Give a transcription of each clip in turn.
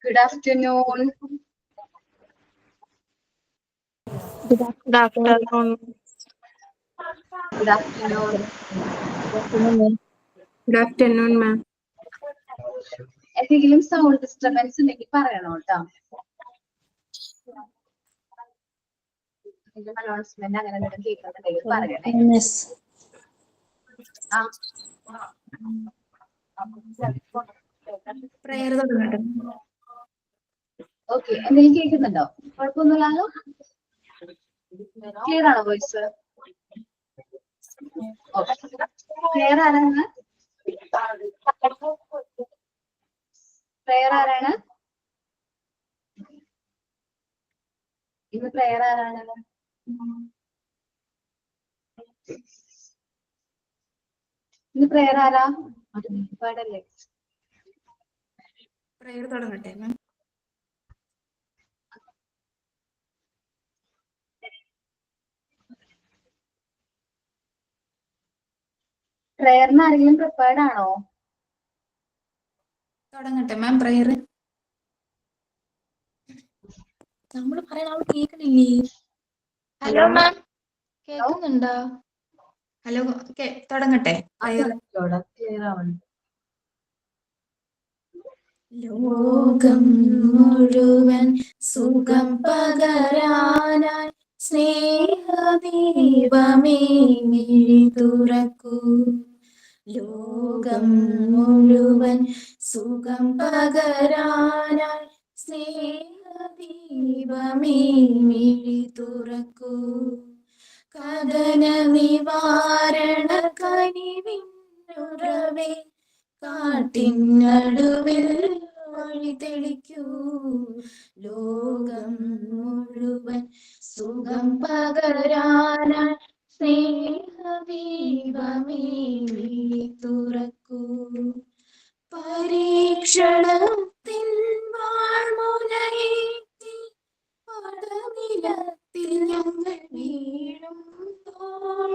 Good afternoon. Good afternoon. Good afternoon. Good afternoon, ma'am. എന്തെങ്കിലും sound disturbance ഉണ്ടെങ്കിൽ പറയണം കേട്ടോ. അനൗൺസ്മെന്റ് അങ്ങനെ എന്തെങ്കിലും കേൾക്കുന്നുണ്ടെങ്കിൽ പറയണേ. ഓക്കെ, എന്തെങ്കിലും കേൾക്കുന്നുണ്ടോ? കുഴപ്പമൊന്നുമില്ലല്ലോ? ക്ലിയർ ആണോ വോയിസ്? ക്ലിയർ ആരാണ്? പ്രയർ ആരാണ്? ഇന്ന് പ്രയർ ആരാണ്? ഇന്ന് പ്രയർ ആരാ? പാടല്ലേ? പ്രയർ തുടങ്ങട്ടെ മാം. പ്രയറിന് ആരെങ്കിലും പ്രിപ്പയർഡ് ആണോ? തുടങ്ങട്ടെ മാം പ്രയർ. നമ്മൾ പറയണ ആൾ കേൾക്കണില്ലേ? ഹലോ മാം, കേൾക്കുന്നുണ്ടോ? ഹലോ, തുടങ്ങട്ടെ പ്രയർ. ക്ലിയർ ആവണം. ലോകം മുഴുവൻ സുഖം പകരാനായി സ്നേഹദീപമേ മിഴി തുറക്കൂ. ലോകം മുഴുവൻ സുഖം പകരാനായി സ്നേഹദീപമേ മിഴി തുറക്കൂ. കഥന നിവാരണ കനിവിന്നുറവേ കാട്ടിനടുവിൽ വഴി തെളിക്കൂ. ലോകം മുഴുവൻ സുഖം പകരാനായി സ്നേഹദീപമേ മിഴി തുറക്കൂ. പരീക്ഷണത്തിൻ വാൾമുനയേറ്റി പടനിലത്തിൽ ഞങ്ങൾ വീഴുമ്പോൾ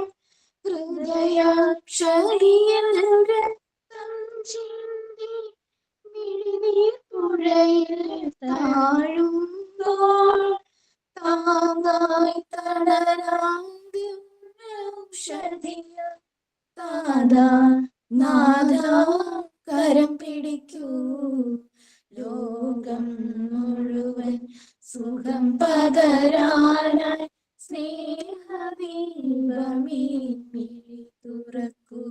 ഹൃദയാക്ഷരിയിൽ രക്തം ചിന്തി മിഴിനീർ പുഴയിൽ താഴുമ്പോൾ താങ്ങായി തണലാദ്യൗഷധിയ താതാ നാഥാ കരം പിടിക്കൂ. ലോകം മുഴുവൻ സുഖം പകരാനായി സ്നേഹദീപമേ മിഴി തുറക്കൂ.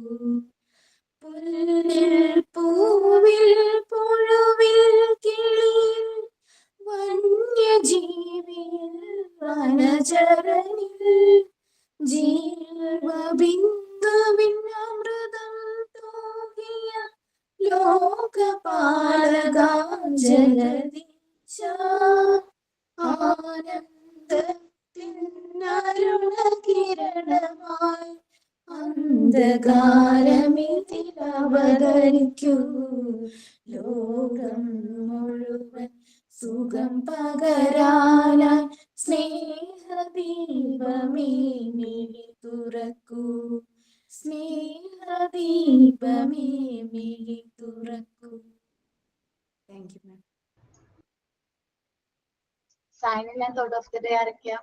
പുല്ലിൽ പൂവിൽ പുഴുവിൽ കിളിയിൽ വന്യജീവിയിൽ വനചരനിൽ ജീവബിന്ദുവിൻ അമൃതം തൂകിയ ലോകപാലകാ ജഗദീശ ആനന്ദത്തിൻ അരുണകിരണമായി അന്ധകാരമിതിൽ അവതരിക്കൂ. ലോകം മുഴുവൻ സുഖം പകരാനായി സ്നേഹദീപമേ മിഴി തുറക്കൂ. സ്നേഹദീപമേ മിഴി തുറക്കൂ. Thank you ma'am. സൈനിങ് and thought of the day ആരൊക്കെയാ?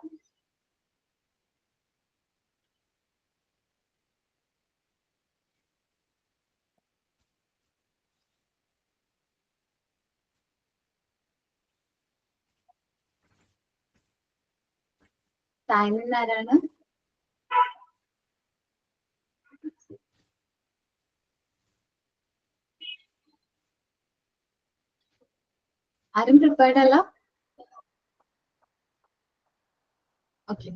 സൈനിങ് ആരാണ്? ആരും പ്രിപ്പയർഡ് അല്ല? ഓക്കെ.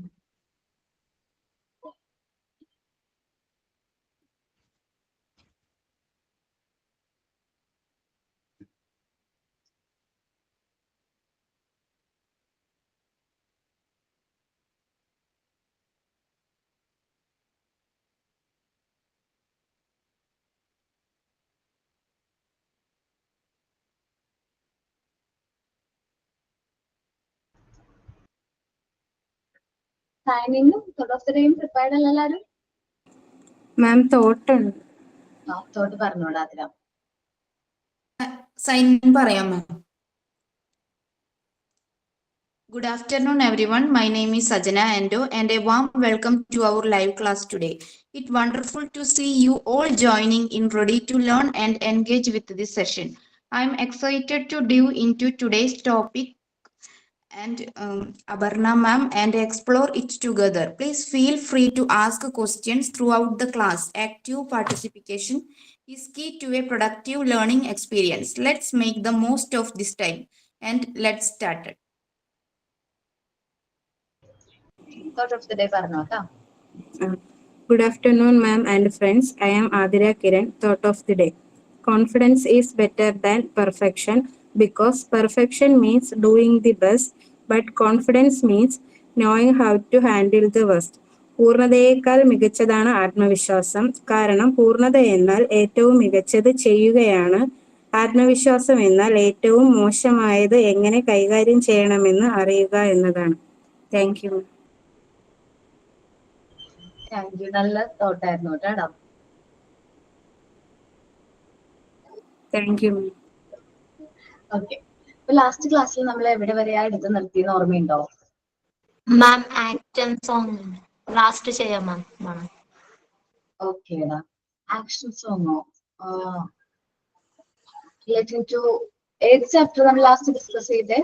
സൈനിങ്ങും തോട്ട് ഓഫ് ദി ഡേയും പ്രിപ്പയർഡ് അല്ല എല്ലാവരും? മാം തോട്ടുണ്ട്. തോട്ട് പറഞ്ഞോടാ അതിലാ. സൈൻ പറയാം മാം. Good afternoon, everyone. My name is Sajana Ando, and a warm welcome to our live class today. It's wonderful to see you all joining in, ready to learn and engage with this session. I'm excited to dive into today's topic and Abarna ma'am and explore it together. Please feel free to ask questions throughout the class. Active participation is key to a productive learning experience. Let's make the most of this time and let's start it. Thought of the day പറഞ്ഞോ ട്ടോ. Good afternoon, ma'am and friends. I am Adira Kiran. Thought of the day. Confidence is better than perfection because perfection means doing the best, but confidence means knowing how to handle the worst. പൂർണ്ണതയേക്കാൾ മികച്ചതാണ് ആത്മവിശ്വാസം. കാരണം പൂർണ്ണത എന്നാൽ ഏറ്റവും മികച്ചത് ചെയ്യുകയാണ്. ആത്മവിശ്വാസം എന്നാൽ ഏറ്റവും മോശമായത് എങ്ങനെ കൈകാര്യം ചെയ്യണമെന്ന് അറിയുക എന്നതാണ്. Thank you. Thank you. നല്ല തോട്ടായിരുന്നു കേട്ടോ. Thank you. ഓക്കെ. ഇപ്പൊ ലാസ്റ്റ് ക്ലാസ്സിൽ നമ്മൾ എവിടെ വരെയാ എടുത്ത് നിർത്തിയെന്ന് ഓർമ്മയുണ്ടോ? മാം ആക്ഷൻ സോങ് ലാസ്റ്റ് ചെയ്യാം മാം. ഓക്കേടാ. ആക്ഷൻ സോങ്ങോ? റിലേറ്റിംഗ് ടു ഏത് ചാപ്റ്റർ നമ്മൾ ലാസ്റ്റ് ഡിസ്കസ് ചെയ്തേ?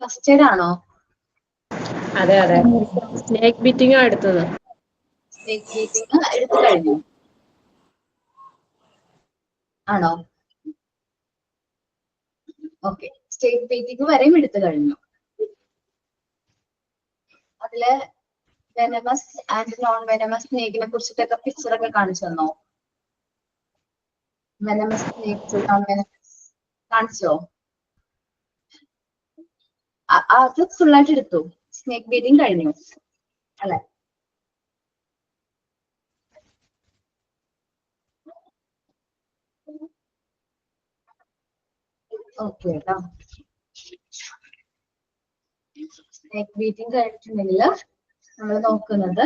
ഫസ്റ്റ് എയ്ഡ് ആണോ? അതെ അതെ, സ്നേക്ക് ബീറ്റിംഗ് ആണ് എടുത്തത്. സ്നേക്ക് ബീറ്റിംഗ് എടുത്തു കഴിഞ്ഞു ആണോ? ഓക്കെ. സ്റ്റേറ്റ് ബീറ്റിംഗ് വരെയും എടുത്തു കഴിഞ്ഞു. അതില് വെനമസ് ആൻഡ് നോൺ വെനമസ് സ്നേക്കിനെ കുറിച്ചിട്ടൊക്കെ പിക്ചറൊക്കെ കാണിച്ചു തന്നോ? വെനമസ് സ്നേക്സ്, നോൺ വെനമസ് കാണിച്ചോ? അത് ഫുള്ളായിട്ട് എടുത്തു. സ്നേക്ക് ബീറ്റിംഗ് കഴിഞ്ഞു അല്ലെ? ഓക്കെ കേട്ടോ. സ്നേക്ക് ബീറ്റിംഗ് കഴിഞ്ഞിട്ടുണ്ടെങ്കിൽ നമ്മൾ നോക്കുന്നത്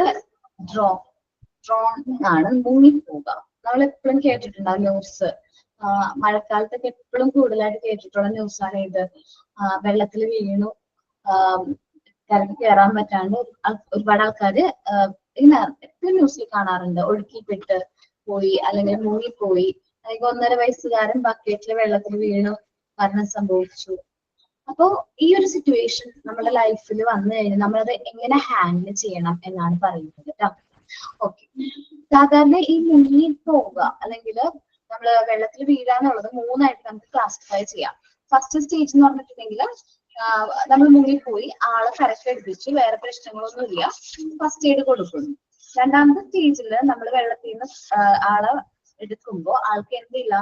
ഡ്രോൺ ആണ്, മുങ്ങിപ്പോവുക. നമ്മൾ എപ്പോഴും കേട്ടിട്ടുണ്ടാവും ന്യൂസ്. മഴക്കാലത്തൊക്കെ എപ്പോഴും കൂടുതലായിട്ട് കേട്ടിട്ടുള്ള ന്യൂസാണ് ഇത്. വെള്ളത്തിൽ വീണു കരക്ക് കയറാൻ പറ്റാണ്ട് ഒരുപാട് ആൾക്കാര് ഇങ്ങനെ എപ്പോഴും ന്യൂസിൽ കാണാറുണ്ട്. ഒഴുക്കിപ്പെട്ട് പോയി അല്ലെങ്കിൽ മുങ്ങിപ്പോയി, അല്ലെങ്കിൽ 1.5 വയസ്സുകാരൻ ബക്കറ്റില് വെള്ളത്തിൽ വീണു മരണം സംഭവിച്ചു. അപ്പോ ഈ ഒരു സിറ്റുവേഷൻ നമ്മുടെ ലൈഫിൽ വന്നു കഴിഞ്ഞാൽ നമ്മളത് എങ്ങനെ ഹാൻഡിൽ ചെയ്യണം എന്നാണ് പറയുന്നത് കേട്ടോ. ഓക്കെ. സാധാരണ ഈ മുങ്ങി പോവുക അല്ലെങ്കിൽ നമ്മള് വെള്ളത്തിൽ വീഴാന്നുള്ളത് 3 ആയിട്ട് നമുക്ക് ക്ലാസിഫൈ ചെയ്യാം. ഫസ്റ്റ് സ്റ്റേജ് എന്ന് പറഞ്ഞിട്ടുണ്ടെങ്കിൽ നമ്മൾ മുങ്ങിപ്പോയി, ആളെ കരക്ക് എടുപ്പിച്ചു, വേറെ പ്രശ്നങ്ങളൊന്നും ഇല്ല, ഫസ്റ്റ് എയ്ഡ് കൊടുക്കുന്നു. രണ്ടാമത്തെ സ്റ്റേജിൽ നമ്മൾ വെള്ളത്തിൽ നിന്ന് ആളെ എടുക്കുമ്പോൾ ആൾക്ക് എന്തില്ല,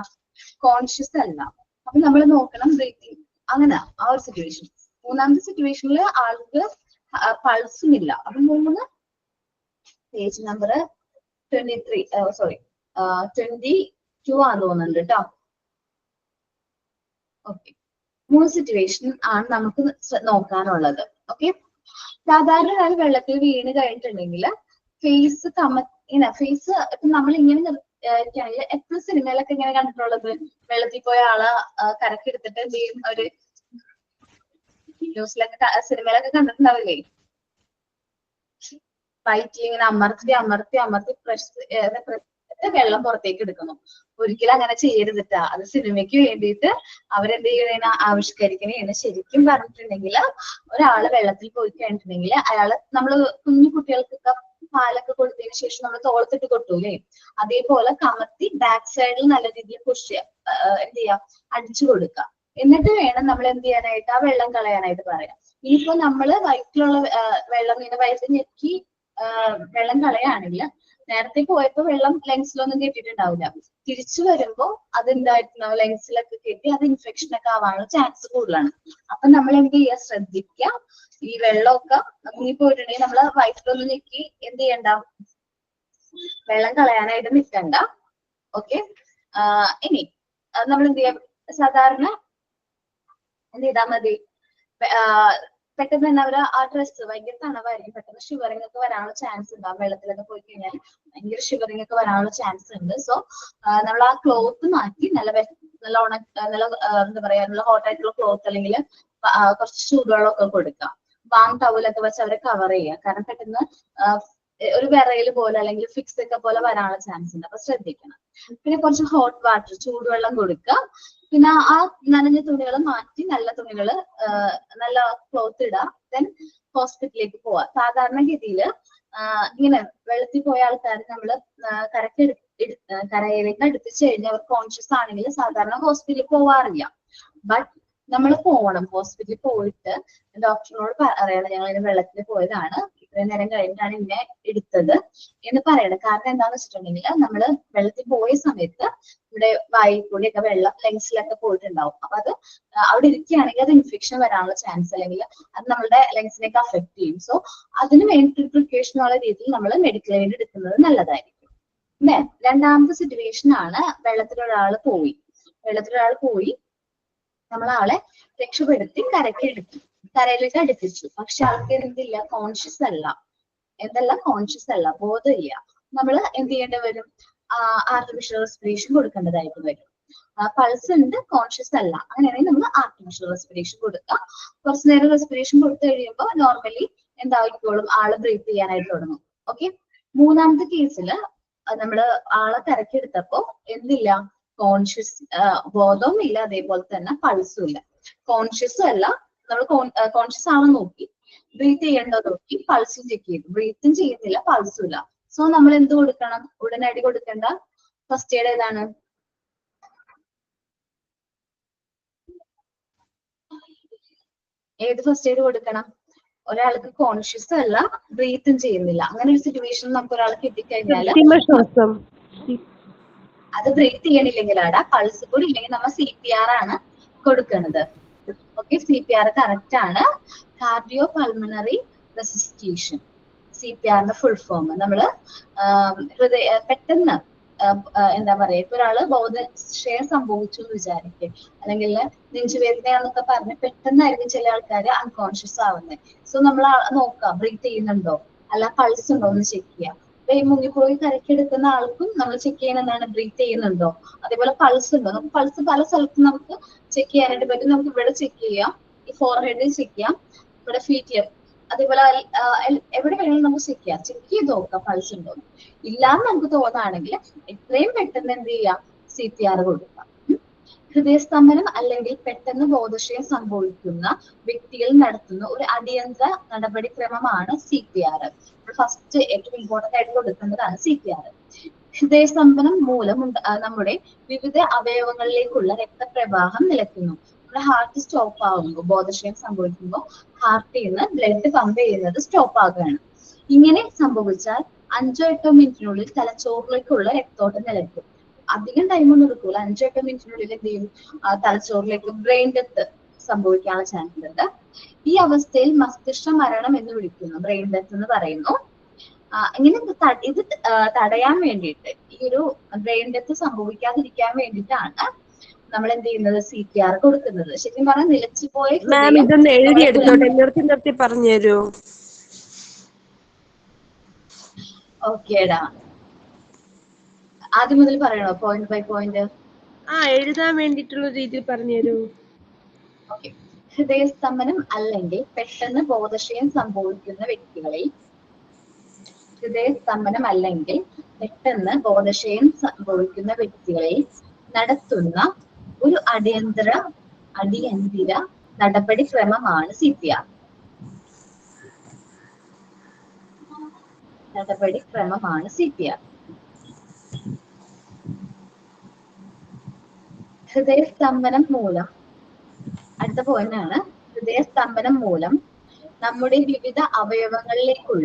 കോൺഷ്യസ് അല്ല. അപ്പൊ നമ്മൾ നോക്കണം ബ്രീത്തിങ്, അങ്ങനെ ആ ഒരു സിറ്റുവേഷൻ. മൂന്നാമത്തെ സിറ്റുവേഷനിൽ ആൾക്ക് പൾസും ഇല്ല. അപ്പൊ 3 പേജ് നമ്പർ 22 ആണെന്ന് തോന്നുന്നുണ്ട് കേട്ടോ. ഓക്കെ. 3 സിറ്റുവേഷൻ ആണ് നമുക്ക് നോക്കാനുള്ളത്. ഓക്കെ. സാധാരണ ഒരാൾ വെള്ളത്തിൽ വീണ് കഴിഞ്ഞിട്ടുണ്ടെങ്കിൽ ഫേസ് ഫേസ് ഇപ്പൊ നമ്മൾ ഇങ്ങനെ ഇരിക്കുകയാണെങ്കിൽ എപ്പോഴും സിനിമയിലൊക്കെ ഇങ്ങനെ കണ്ടിട്ടുള്ളത്, വെള്ളത്തിൽ പോയ ആളെ കരക്കെടുത്തിട്ട് എന്ത് ചെയ്യും, ഒരു ന്യൂസിലൊക്കെ സിനിമയിലൊക്കെ കണ്ടിട്ടുണ്ടാവില്ലേ, വയറ്റിൽ ഇങ്ങനെ അമർത്തി വെള്ളം പുറത്തേക്ക് എടുക്കുന്നു. ഒരിക്കലും അങ്ങനെ ചെയ്യരുതിട്ടാ. അത് സിനിമയ്ക്ക് വേണ്ടിയിട്ട് അവരെന്ത് ചെയ്യണ ആവിഷ്കരിക്കണേന്ന്. ശരിക്കും പറഞ്ഞിട്ടുണ്ടെങ്കിൽ ഒരാള് വെള്ളത്തിൽ പോയി കഴിഞ്ഞിട്ടുണ്ടെങ്കിൽ അയാള് നമ്മള് കുഞ്ഞു കുട്ടികൾക്കൊക്കെ പാലൊക്കെ കൊടുത്തതിന് ശേഷം നമ്മൾ തോളത്തിട്ട് കൊട്ടൂലേ, അതേപോലെ കമത്തി ബാക്ക് സൈഡിൽ നല്ല രീതിയിൽ പുഷ് എന്ത് ചെയ്യാം, അടിച്ചു കൊടുക്കുക. എന്നിട്ട് വേണം നമ്മൾ എന്ത് ചെയ്യാനായിട്ട്, ആ വെള്ളം കളയാനായിട്ട് പറയാം. ഇനിയിപ്പോ നമ്മള് വയറ്റിലുള്ള വെള്ളം ഇങ്ങനെ വയറ്റിൽ ഞെക്കി വെള്ളം കളയാണെങ്കിൽ നേരത്തെ പോയപ്പോ വെള്ളം ലെങ്സിലൊന്നും കെട്ടിയിട്ടുണ്ടാവില്ല. തിരിച്ചു വരുമ്പോ അതെന്തായിട്ടുണ്ടാവും, ലെങ്സിലൊക്കെ കെട്ടി അത് ഇൻഫെക്ഷൻ ഒക്കെ ആവാനുള്ള ചാൻസ് കൂടുതലാണ്. അപ്പൊ നമ്മൾ എന്ത് ചെയ്യുക, ശ്രദ്ധിക്കുക. ഈ വെള്ളമൊക്കെ മുങ്ങി പോയിട്ടുണ്ടെങ്കിൽ നമ്മള് വയറ്റിലൊന്നും ഞെക്കി എന്ത് ചെയ്യണ്ട, വെള്ളം കളയാനായിട്ട് നിൽക്കണ്ട. ഓക്കെ. ഇനി നമ്മൾ എന്ത് ചെയ്യാം, സാധാരണ എന്ത് ചെയ്താൽ മതി, പെട്ടെന്ന് തന്നെ അവര് ആ ഡ്രസ്സ് ഭയങ്കര തണവായിരിക്കും, പെട്ടെന്ന് ഷിവറിംഗ് ഒക്കെ വരാനുള്ള ചാൻസ് ഉണ്ടാവും. വെള്ളത്തിലൊക്കെ പോയി കഴിഞ്ഞാൽ ഭയങ്കര ഷിവറിംഗ് ഒക്കെ വരാനുള്ള ചാൻസ് ഉണ്ട്. സോ നമ്മൾ ആ ക്ലോത്ത് മാറ്റി നല്ല നല്ല നല്ല എന്താ പറയാ നല്ല ഹോട്ട് ആയിട്ടുള്ള ക്ലോത്ത് അല്ലെങ്കിൽ കുറച്ച് ചൂടുവെള്ളമൊക്കെ കൊടുക്കാം. വാം ടവലൊക്കെ വെച്ച് അവരെ കവർ ചെയ്യുക. കാരണം പെട്ടെന്ന് ഒരു വിറയൽ പോലെ അല്ലെങ്കിൽ ഫിക്സ് ഒക്കെ പോലെ വരാനുള്ള ചാൻസ് ഉണ്ട്. അപ്പൊ ശ്രദ്ധിക്കണം. പിന്നെ കുറച്ച് ഹോട്ട് വാട്ടർ ചൂടുവെള്ളം കൊടുക്കുക. പിന്നെ ആ നനഞ്ഞ തുണികൾ മാറ്റി നല്ല തുണികൾ നല്ല ക്ലോത്ത് ഇടുക. ദെൻ ഹോസ്പിറ്റലിലേക്ക് പോവാ. സാധാരണഗതിയിൽ ഇങ്ങനെ വെള്ളത്തിൽ പോയ ആൾക്കാർ നമ്മള് കരയിലേക്ക് അടുപ്പിച്ച് കഴിഞ്ഞാൽ അവർ കോൺഷ്യസ് ആണെങ്കിൽ സാധാരണ ഹോസ്പിറ്റലിൽ പോവാറില്ല. ബട്ട് നമ്മൾ പോകണം. ഹോസ്പിറ്റലിൽ പോയിട്ട് ഡോക്ടറിനോട് പറയണം ഞങ്ങൾ ഇങ്ങനെ വെള്ളത്തിൽ പോയതാണ്, ഇത്രയും നേരം കഴിഞ്ഞിട്ടാണ് ഇന്നെ എടുത്തത് എന്ന് പറയണം. കാരണം എന്താന്ന് വെച്ചിട്ടുണ്ടെങ്കിൽ നമ്മള് വെള്ളത്തിൽ പോയ സമയത്ത് ഇവിടെ വായിൽ കൂടിയൊക്കെ വെള്ളം ലങ്സിലൊക്കെ പോയിട്ടുണ്ടാവും. അപ്പൊ അത് അവിടെ ഇരിക്കുകയാണെങ്കിൽ അത് ഇൻഫെക്ഷൻ വരാനുള്ള ചാൻസ് അല്ലെങ്കിൽ അത് നമ്മുടെ ലങ്സിനെയൊക്കെ അഫക്ട് ചെയ്യും. സോ അതിന് വേണ്ടി പ്രിക്കോഷൻ എന്നുള്ള രീതിയിൽ നമ്മൾ മെഡിക്കൽ എയ്ഡ് എടുക്കുന്നത് നല്ലതായിരിക്കും. രണ്ടാമത്തെ സിറ്റുവേഷൻ ആണ് വെള്ളത്തിലൊരാൾ പോയി നമ്മൾ ആളെ രക്ഷപ്പെടുത്തി കരയിലേക്ക് അടുപ്പിച്ചു. പക്ഷെ ആൾക്ക് എന്തില്ല, കോൺഷ്യസ് അല്ല, ബോധമില്ല. നമ്മൾ എന്ത് ചെയ്യേണ്ടി വരും? ആർട്ടിഫിഷ്യൽ റെസ്പിറേഷൻ കൊടുക്കേണ്ടതായിട്ട് വരും. പൾസ് ഉണ്ട്, കോൺഷ്യസ് അല്ല, അങ്ങനെയാണെങ്കിൽ നമ്മൾ ആർട്ടിഫിഷ്യൽ റെസ്പിറേഷൻ കൊടുക്കാം. കുറച്ചു നേരം റെസ്പിറേഷൻ കൊടുത്തു കഴിയുമ്പോൾ നോർമലി എന്തായിക്കോളും, ആള് ബ്രീത്ത് ചെയ്യാനായിട്ട് തുടങ്ങും. ഓക്കെ. മൂന്നാമത്തെ കേസിൽ നമ്മള് ആളെ കരക്കെടുത്തപ്പോ എന്തില്ല, ബോധവും ഇല്ല, അതേപോലെ തന്നെ പൾസും ഇല്ല. കോൺഷ്യസും അല്ല, നമ്മൾ കോൺഷ്യസ് ആണെന്ന് നോക്കി, ബ്രീത്ത് ചെയ്യേണ്ടത് നോക്കി, പൾസും ചെക്ക് ചെയ്തു, ബ്രീത്തും ചെയ്യുന്നില്ല, പൾസും ഇല്ല. സോ നമ്മൾ എന്ത് കൊടുക്കണം? ഉടനടി കൊടുക്കേണ്ട ഫസ്റ്റ് എയ്ഡ് ഏതാണ്? ഏത് ഫസ്റ്റ് എയ്ഡ് കൊടുക്കണം? ഒരാൾക്ക് കോൺഷ്യസ് അല്ല, ബ്രീത്തും ചെയ്യുന്നില്ല, അങ്ങനെ ഒരു സിറ്റുവേഷൻ നമുക്ക് ഒരാൾക്ക് കിട്ടിക്കഴിഞ്ഞാല് അത് ബ്രീത്ത് ചെയ്യണില്ലെങ്കിലാണ്, പൾസ് കൂടി ഇല്ലെങ്കിൽ നമ്മൾ CPR ആണ് കൊടുക്കുന്നത്. ഓക്കെ, CPR കറക്റ്റ് ആണ്. കാർഡിയോ പൾമണറി റെസിസ്റ്റേഷൻ, CPRന്റെ ഫുൾ ഫോം. നമ്മള് പെട്ടെന്ന് എന്താ പറയാ, ഇപ്പൊ ഒരാള് ബോധക്ഷയം സംഭവിച്ചു എന്ന് വിചാരിക്കും, അല്ലെങ്കിൽ നെഞ്ചുവേദനയാന്നൊക്കെ പറഞ്ഞ് പെട്ടെന്നായിരിക്കും ചില ആൾക്കാർ അൺകോൺഷ്യസ് ആവുന്നത്. സോ നമ്മൾ നോക്കാം ബ്രീത്ത് ചെയ്യുന്നുണ്ടോ, അല്ല പൾസ് ഉണ്ടോ എന്ന് ചെക്ക് ചെയ്യാം. അപ്പൊ ഈ മുങ്ങിപ്പോയി കരക്കെടുക്കുന്ന ആൾക്കും നമ്മൾ ചെക്ക് ചെയ്യുന്നതാണ് ബ്രീത്ത് ചെയ്യുന്നുണ്ടോ, അതേപോലെ പൾസ് ഉണ്ടോ. നമുക്ക് പൾസ് പല സ്ഥലത്തും നമുക്ക് ചെക്ക് ചെയ്യാനായിട്ട് പറ്റും. നമുക്ക് ഇവിടെ ചെക്ക് ചെയ്യാം, ഈ ഫോർഹെഡിൽ ചെക്ക് ചെയ്യാം, ഇവിടെ ഫീറ്റ്, അതേപോലെ എവിടെ വേണമെങ്കിലും നമുക്ക് ചെക്ക് ചെയ്ത് നോക്കാം പൾസ് ഉണ്ടോ. ഇല്ലാന്ന് നമുക്ക് തോന്നുകയാണെങ്കിൽ എത്രയും പെട്ടെന്ന് എന്ത് ചെയ്യാം, CPR കൊടുക്കാം. ഹൃദയസ്തംഭനം അല്ലെങ്കിൽ പെട്ടെന്ന് ബോധക്ഷയം സംഭവിക്കുന്ന വ്യക്തികൾ നടത്തുന്ന ഒരു അടിയന്തര നടപടിക്രമമാണ് CPR. ഫസ്റ്റ് ഏറ്റവും ഇമ്പോർട്ടന്റ് ആയിട്ട് കൊടുക്കേണ്ടതാണ് CPR. ഹൃദയസ്തംഭനം മൂലം നമ്മുടെ വിവിധ അവയവങ്ങളിലേക്കുള്ള രക്തപ്രവാഹം നിലയ്ക്കുന്നു. നമ്മുടെ ഹാർട്ട് സ്റ്റോപ്പ് ആകുമ്പോൾ, ബോധക്ഷയം സംഭവിക്കുമ്പോൾ ഹാർട്ടിൽ നിന്ന് ബ്ലഡ് പമ്പ് ചെയ്യുന്നത് സ്റ്റോപ്പ് ആകുകയാണ്. ഇങ്ങനെ സംഭവിച്ചാൽ 5-8 മിനിറ്റിനുള്ളിൽ തലച്ചോറിലേക്കുള്ള രക്തോട്ടം നിലയ്ക്കും. അധികം ടൈമൊന്നും എടുക്കൂല, 5-8 മിനിറ്റിനുള്ളിൽ എന്ത് ചെയ്യും, തലച്ചോറിലേക്ക് ബ്രെയിൻ ഡെത്ത് സംഭവിക്കാനുള്ള ചാൻസ് ഉണ്ട്. ഈ അവസ്ഥയിൽ മസ്തിഷ്ക മരണം എന്ന് വിളിക്കുന്നു, ബ്രെയിൻ ഡെത്ത് എന്ന് പറയുന്നു. ഇങ്ങനെ ഇത് തടയാൻ വേണ്ടിയിട്ട്, ഈ ഒരു ബ്രെയിൻ ഡെത്ത് സംഭവിക്കാതിരിക്കാൻ വേണ്ടിയിട്ടാണ് നമ്മൾ എന്ത് ചെയ്യുന്നത്, CPR കൊടുക്കുന്നത്. ശരിക്കും പറഞ്ഞാൽ നിലച്ചു പോയ നിർത്തി പറഞ്ഞു തരൂ. ഓക്കേടാ, ആദ്യം മുതൽ പറയണോ, പോയിന്റ് ബൈ പോയിന്റ്? എഴുതാൻ വേണ്ടിയിട്ടുള്ള രീതിയിൽ പറഞ്ഞു തരൂ. ഓക്കെ. ഹൃദയസ്തംഭനം അല്ലെങ്കിൽ പെട്ടെന്ന് ബോധക്ഷയം സംഭവിക്കുന്ന വ്യക്തികളിൽ നടത്തുന്ന ഒരു അടിയന്തര നടപടിക്രമമാണ് CPR. ഹൃദയസ്തംഭനം മൂലം, അടുത്ത പോയിന്റ് ആണ്, ഹൃദയസ്തംഭനം മൂലം നമ്മുടെ വിവിധ അവയവങ്ങളിലേക്കുള്ള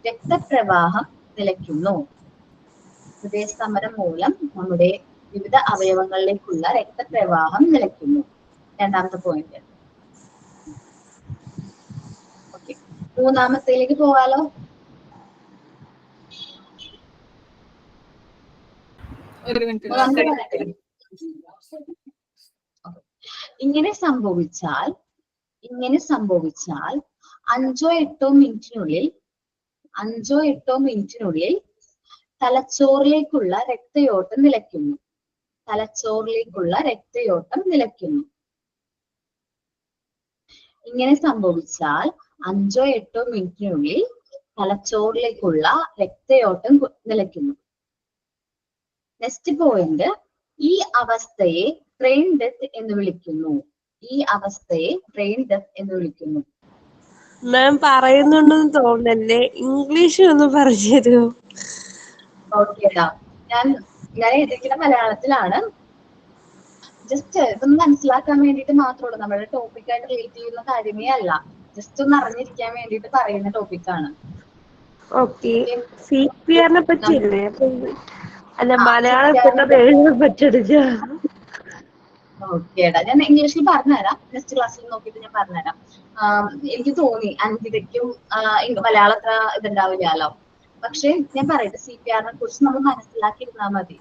രക്തപ്രവാഹം നിലയ്ക്കുന്നു. ഹൃദയസ്തംഭനം മൂലം നമ്മുടെ വിവിധ അവയവങ്ങളിലേക്കുള്ള രക്തപ്രവാഹം നിലയ്ക്കുന്നു. രണ്ടാമത്തെ പോയിന്റ്. ഓക്കെ, മൂന്നാമത്തേലേക്ക് പോകാലോ. ഇങ്ങനെ സംഭവിച്ചാൽ 5-8 മിനിറ്റിനുള്ളിൽ തലച്ചോറിലേക്കുള്ള രക്തയോട്ടം നിലയ്ക്കുന്നു. തലച്ചോറിലേക്കുള്ള രക്തയോട്ടം നിലയ്ക്കുന്നു. ഇങ്ങനെ സംഭവിച്ചാൽ 5 or 8 മിനിറ്റിനുള്ളിൽ തലച്ചോറിലേക്കുള്ള രക്തയോട്ടം നിലയ്ക്കുന്നു. നെക്സ്റ്റ് പോയിന്റ്, ഈ അവസ്ഥയെ ബ്രെയിൻ ഡെത്ത് എന്ന് വിളിക്കുന്നു. ഈ അവസ്ഥയെ ബ്രെയിൻ ഡെത്ത് എന്ന് വിളിക്കുന്നു. മാം പറയുന്നുണ്ടെന്ന് തോന്നല്ലേ, ഇംഗ്ലീഷ് ഒന്ന് പറഞ്ഞു തരുമോ? ഓക്കേടാ, ഞാൻ എഴുതിയിരിക്കുന്ന മലയാളത്തിലാണ്. ജസ്റ്റ് ഇതൊന്ന് മനസ്സിലാക്കാൻ വേണ്ടിയിട്ട് മാത്രമേ, നമ്മുടെ ടോപ്പിക്കായിട്ട് റിലേറ്റ് ചെയ്യുന്ന കാര്യമേ അല്ല, ജസ്റ്റ് ഒന്ന് അറിഞ്ഞിരിക്കാൻ വേണ്ടിയിട്ട് പറയുന്ന ടോപ്പിക്കാണ്. Okay, CPR പറ്റിയില്ലേ? അല്ല, മലയാളത്തിൽ എഴുതാൻ പറ്റില്ല. ഓക്കേടാ, ഞാൻ ഇംഗ്ലീഷിൽ പറഞ്ഞുതരാം. നെക്സ്റ്റ് ക്ലാസ്സിൽ നോക്കിയിട്ട് ഞാൻ പറഞ്ഞുതരാം. എനിക്ക് തോന്നി അഞ്ജിതയ്ക്കും മലയാളം അത്ര ഇതുണ്ടാവില്ലല്ലോ. പക്ഷെ ഞാൻ പറയട്ടെ, CPR കുറിച്ച് നമ്മൾ മനസ്സിലാക്കിയിരുന്നാ മതി.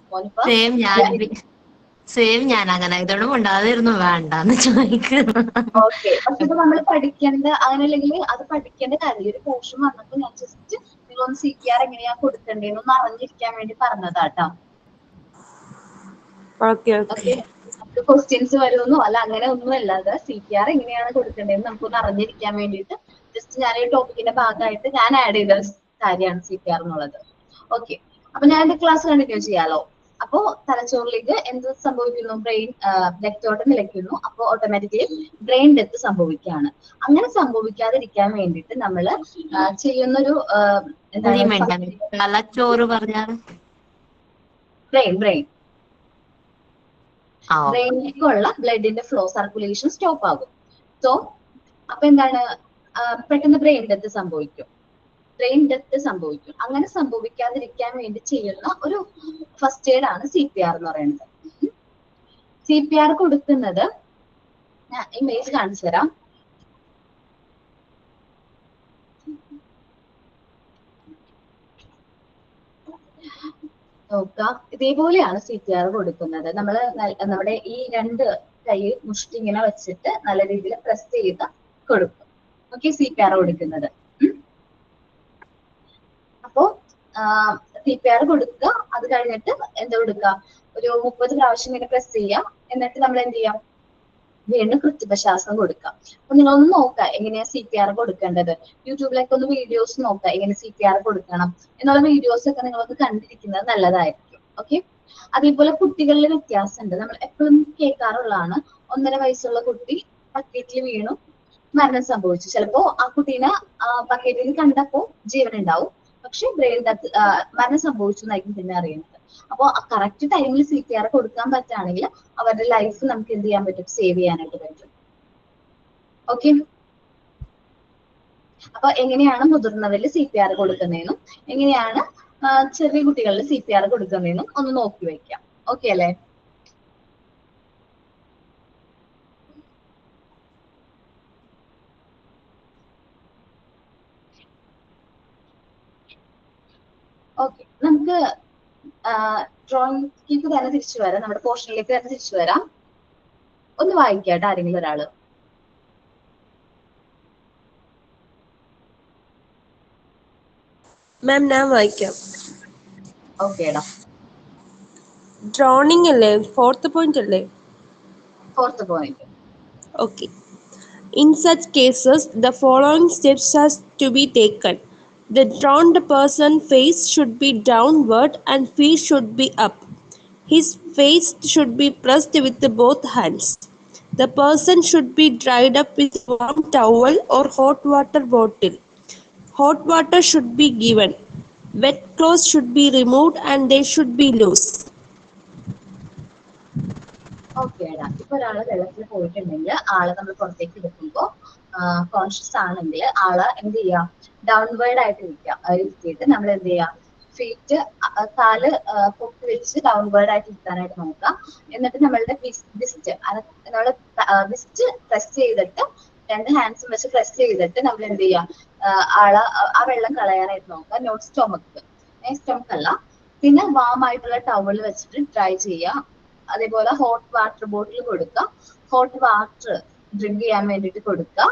സെയിം ഞാൻ അങ്ങനെ ഇതൊന്നും ഉണ്ടാതിരുന്നു വേണ്ടെന്ന് ചോദിക്കുന്നു. ഓക്കെ, പക്ഷെ ഇത് നമ്മൾ പഠിക്കേണ്ട, അങ്ങനെ അല്ലെങ്കിൽ അത് പഠിക്കേണ്ട കാര്യം. ഒരു പോർഷൻ വന്നപ്പോൾ ഞാൻ ജസ്റ്റ് നിങ്ങളൊന്ന് CPR എങ്ങനെയാ കൊടുക്കേണ്ടതെന്ന് ഒന്ന് അറിഞ്ഞിരിക്കാൻ വേണ്ടി പറഞ്ഞതാട്ടോ. ക്വസ്റ്റ്യൻസ് വരുമെന്നോ അല്ല അങ്ങനെ ഒന്നും അല്ലാതെ CPR എങ്ങനെയാണ് കൊടുക്കേണ്ടതെന്ന് നമുക്കൊന്ന് അറിഞ്ഞിരിക്കാൻ വേണ്ടിയിട്ട് ജസ്റ്റ് ഞാൻ ഈ ടോപ്പിക്കിന്റെ ഭാഗമായിട്ട് ഞാൻ ആഡ് ചെയ്ത കാര്യമാണ് CPR എന്നുള്ളത്. ഓക്കെ, അപ്പൊ ഞാൻ എന്റെ ക്ലാസ് കണ്ടിന്യൂ ചെയ്യാലോ. അപ്പോ തലച്ചോറിലേക്ക് എന്ത് സംഭവിക്കുന്നു? ബ്രെയിൻ രക്തയോട്ടം നിലയ്ക്കുന്നു. അപ്പോൾ ഓട്ടോമാറ്റിക്കലി ബ്രെയിൻ ഡെത്ത് സംഭവിക്കുകയാണ്. അങ്ങനെ സംഭവിക്കാതിരിക്കാൻ വേണ്ടിയിട്ട് നമ്മൾ ചെയ്യുന്നൊരു തലച്ചോറ് പറഞ്ഞാൽ ബ്രെയിനിലേക്കുള്ള ബ്ലഡിന്റെ ഫ്ലോ, സർക്കുലേഷൻ സ്റ്റോപ്പ് ആകും. സോ അപ്പൊ എന്താണ്, പെട്ടെന്ന് ബ്രെയിൻ ഡെത്ത് സംഭവിക്കും. അങ്ങനെ സംഭവിക്കാതിരിക്കാൻ വേണ്ടി ചെയ്യുന്ന ഒരു ഫസ്റ്റ് എയ്ഡ് ആണ് CPR എന്ന് പറയുന്നത്. CPR കൊടുക്കുന്നത് ഞാൻ ഇമേജ് കാണിച്ചു തരാം. നോക്കാം, ഇതേപോലെയാണ് CPR കൊടുക്കുന്നത്. നമ്മുടെ ഈ 2 കൈ മുഷ്ടി ഇങ്ങനെ വെച്ചിട്ട് നല്ല രീതിയിൽ പ്രസ് ചെയ്ത് കൊടുക്കും. ഓക്കെ, CPR കൊടുക്കുന്നത്. അപ്പോ CPR കൊടുക്കുക. അത് കഴിഞ്ഞിട്ട് എന്താ കൊടുക്കുക, ഒരു 30 പ്രാവശ്യം ഇങ്ങനെ പ്രസ് ചെയ്യാം. എന്നിട്ട് നമ്മൾ എന്ത് ചെയ്യാം, വീണ്ടും കൃത്രിമ ശ്വാസം കൊടുക്കാം. അപ്പൊ നിങ്ങളൊന്ന് നോക്കുക എങ്ങനെയാ CPR കൊടുക്കേണ്ടത്. യൂട്യൂബിലൊക്കെ ഒന്ന് വീഡിയോസ് നോക്കുക എങ്ങനെ CPR കൊടുക്കണം എന്നുള്ള വീഡിയോസ് ഒക്കെ നിങ്ങളൊന്ന് കണ്ടിരിക്കുന്നത് നല്ലതായിരിക്കും. ഓക്കെ, അതേപോലെ കുട്ടികളിൽ വ്യത്യാസമുണ്ട്. നമ്മൾ എപ്പോഴും കേൾക്കാറുള്ളതാണ്, 1.5 വയസ്സുള്ള കുട്ടി ബക്കറ്റിൽ വീണു മരണം സംഭവിച്ചു. ചിലപ്പോ ആ കുട്ടീനെ ബക്കറ്റിൽ കണ്ടപ്പോ ജീവൻ ഉണ്ടാവും, പക്ഷെ ബ്രെയിൻ മരണം സംഭവിച്ചു എന്നായിരിക്കും പിന്നെ അറിയുന്നത്. അപ്പോൾ കറക്റ്റ് ടൈമിൽ CPR കൊടുക്കാൻ പറ്റുകയാണെങ്കിൽ അവരുടെ ലൈഫ് നമുക്ക് എന്ത് ചെയ്യാൻ പറ്റും, സേവ് ചെയ്യാനായിട്ട് പറ്റും. ഓക്കെ, അപ്പൊ എങ്ങനെയാണ് മുതിർന്നവരിൽ CPR കൊടുക്കുന്നതെന്നും എങ്ങനെയാണ് ചെറിയ കുട്ടികളിൽ CPR കൊടുക്കുന്നതെന്നും ഒന്ന് നോക്കി വെക്കാം. ഓക്കെ അല്ലേ? ഓക്കെ, നമുക്ക് ഡ്രോയിങ്ങിലേക്ക് തന്നെ തിരിച്ചു വരാം. നമ്മുടെ പോർഷനിലേക്ക് തന്നെ തിരിച്ചു വരാം. ഒന്ന് വായിക്കാട്ടെ ആരെങ്കിലും ഒരാള്. മാം, ഞാൻ വായിക്കാം. ഓക്കേടാ, ഡ്രോണിംഗ് അല്ലേ? 4th പോയിന്റ് അല്ലേ? 4th point. Okay. In such cases, the following steps has to be taken. The drowned person's face should be downward and feet should be up. His face should be pressed with both hands. The person should be dried up with warm towel or hot water bottle. Hot water should be given. Wet clothes should be removed and they should be loose. ഓക്കേടാ, ഇപ്പൊ ഒരാള് വെള്ളത്തിൽ പോയിട്ടുണ്ടെങ്കിൽ ആളെ നമ്മൾ പുറത്തേക്ക് എടുക്കുമ്പോ conscious ആണെങ്കിൽ ആളെ എന്ത് ചെയ്യാം, ഡൗൺവേർഡ് ആയിട്ട് ഇരുത്തിയിട്ട് നമ്മൾ എന്ത് ചെയ്യാം, ഫീറ്റ് കാല് പൊക്കി വെച്ച് ഡൗൺവേർഡ് ആയിട്ട് ഇരുത്താനായിട്ട് നോക്കാം. എന്നിട്ട് നമ്മളുടെ വിസ്റ്റ് പ്രസ് ചെയ്തിട്ട് 2 ഹാൻഡ്സും വെച്ച് പ്രസ് ചെയ്തിട്ട് നമ്മൾ എന്ത് ചെയ്യാം, ആളെ ആ വെള്ളം കളയാനായിട്ട് നോക്കാം. നോട്ട് സ്റ്റൊമക്ക് അല്ല. പിന്നെ വാം ആയിട്ടുള്ള ടവൽ വെച്ചിട്ട് ട്രൈ ചെയ്യാം. അതേപോലെ ഹോട്ട് വാട്ടർ ബോട്ടിൽ കൊടുക്കുക. ഹോട്ട് വാട്ടർ ഡ്രിങ്ക് ചെയ്യാൻ വേണ്ടിയിട്ട് കൊടുക്കുക.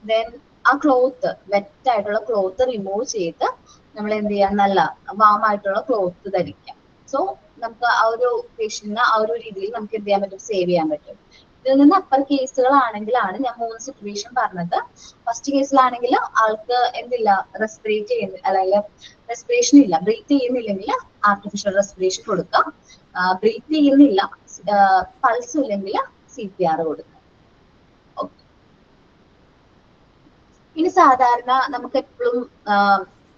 ദെൻ ആ ക്ലോത്ത് വെറ്റ് ആയിട്ടുള്ള ക്ലോത്ത് റിമൂവ് ചെയ്ത് നമ്മൾ എന്ത് ചെയ്യാം, നല്ല വാം ആയിട്ടുള്ള ക്ലോത്ത് ധരിക്കാം. സോ നമുക്ക് ആ ഒരു പേഷ്യന്റിനെ ആ ഒരു രീതിയിൽ നമുക്ക് എന്ത് ചെയ്യാൻ പറ്റും, സേവ് ചെയ്യാൻ പറ്റും. ഇതിൽ നിന്ന് അപ്പർ കേസുകളാണെങ്കിലാണ് ഞാൻ 3 സിറ്റുവേഷൻ പറഞ്ഞത്. ഫസ്റ്റ് കേസിലാണെങ്കിൽ ആൾക്ക് എന്തില്ല, റെസ്പിറേറ്റ് ചെയ്യുന്നില്ല, അല്ലെങ്കിൽ റെസ്പിറേഷൻ ഇല്ല, ബ്രീത്ത് ചെയ്യുന്നില്ലെങ്കിൽ ആർട്ടിഫിഷ്യൽ റെസ്പിറേഷൻ കൊടുക്കാം. ബ്രീത്ത് ചെയ്യുന്നില്ല, പൾസ് ഇല്ലെങ്കിൽ CPR കൊടുക്കാം. ഇനി സാധാരണ നമുക്ക് എപ്പോഴും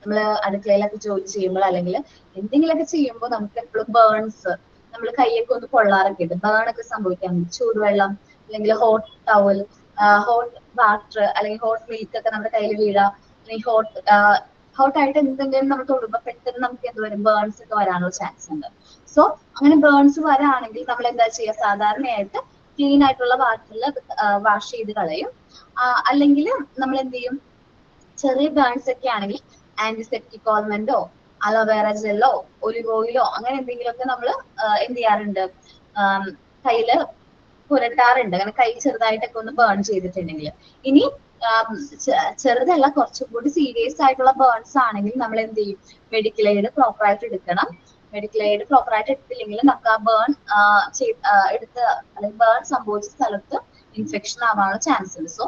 നമ്മള് അടുക്കളയിലൊക്കെ ജോലി ചെയ്യുമ്പോൾ അല്ലെങ്കിൽ എന്തെങ്കിലുമൊക്കെ ചെയ്യുമ്പോൾ നമുക്ക് എപ്പോഴും ബേൺസ്, നമ്മൾ കൈയൊക്കെ ഒന്ന് പൊള്ളാറൊക്കെ ഉണ്ട്, ബേൺ ഒക്കെ സംഭവിക്കാൻ ചൂടുവെള്ളം അല്ലെങ്കിൽ ഹോട്ട് ടവൽ, ഹോട്ട് വാട്ടർ അല്ലെങ്കിൽ ഹോട്ട് മിൽക്ക് ഒക്കെ നമ്മുടെ കയ്യിൽ വീഴാ, അല്ലെങ്കിൽ ഹോട്ടായിട്ട് എന്തെങ്കിലും നമ്മൾ തൊടുമ്പോൾ പെട്ടെന്ന് നമുക്ക് എന്ത് വരും, ബേൺസ് ഒക്കെ വരാനുള്ള ചാൻസ് ഉണ്ട്. സോ അങ്ങനെ ബേൺസ് വരാണെങ്കിൽ നമ്മൾ എന്താ ചെയ്യുക, സാധാരണയായിട്ട് ക്ലീൻ ആയിട്ടുള്ള വാട്ടറിൽ വാഷ് ചെയ്ത് കളയും. അല്ലെങ്കിൽ നമ്മൾ എന്ത് ചെയ്യും, ചെറിയ ബേൺസ് ഒക്കെ ആണെങ്കിൽ ആന്റിസെപ്റ്റിക് ഓയിൽമെന്റോ അലോവേറ ജെല്ലോ ഒലിവ് ഓയിലോ അങ്ങനെ എന്തെങ്കിലുമൊക്കെ നമ്മൾ എന്ത് ചെയ്യാറുണ്ട്, കയ്യില് പുരട്ടാറുണ്ട്, അങ്ങനെ കൈ ചെറുതായിട്ടൊക്കെ ഒന്ന് ബേൺ ചെയ്തിട്ടുണ്ടെങ്കിൽ. ഇനി ചെറുതല്ല, കുറച്ചും കൂടി സീരിയസ് ആയിട്ടുള്ള ബേൺസ് ആണെങ്കിൽ നമ്മൾ എന്ത് ചെയ്യും, മെഡിക്കൽ എയ്ഡ് പ്രോപ്പർ ആയിട്ട് എടുക്കണം. മെഡിക്കൽ എയ്ഡ് പ്രോപ്പർ ആയിട്ട് എടുത്തില്ലെങ്കിൽ നമുക്ക് ആ ബേൺ എടുത്ത് അല്ലെങ്കിൽ ബേൺ സംഭവിച്ച സ്ഥലത്ത് ഇൻഫെക്ഷൻ ആവാനുള്ള ചാൻസ് ഉണ്ട്. സോ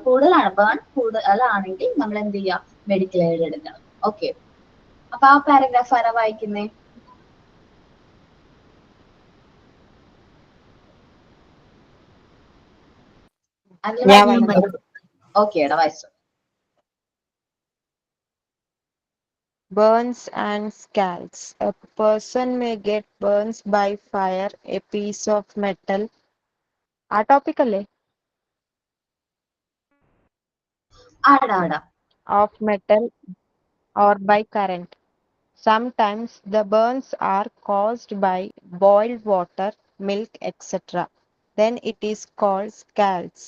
കൂടുതലാണ്, ബേൺ കൂടുതലാണെങ്കിൽ നമ്മൾ എന്ത് ചെയ്യാം, മെഡിക്കൽ എയ്ഡ് എടുക്കണം. ഓക്കെ, അപ്പൊ ആ പാരഗ്രാഫ് ആരാ വായിക്കുന്നേ? ഓക്കെ എടാ, വായിച്ചു. Burns and scalds. A person may get burns by fire, a piece of metal. ആ ടോപ്പിക് അല്ലേ? Of metal or by current. Sometimes the burns are caused by boiled water, milk, etc. Then it is called scalds.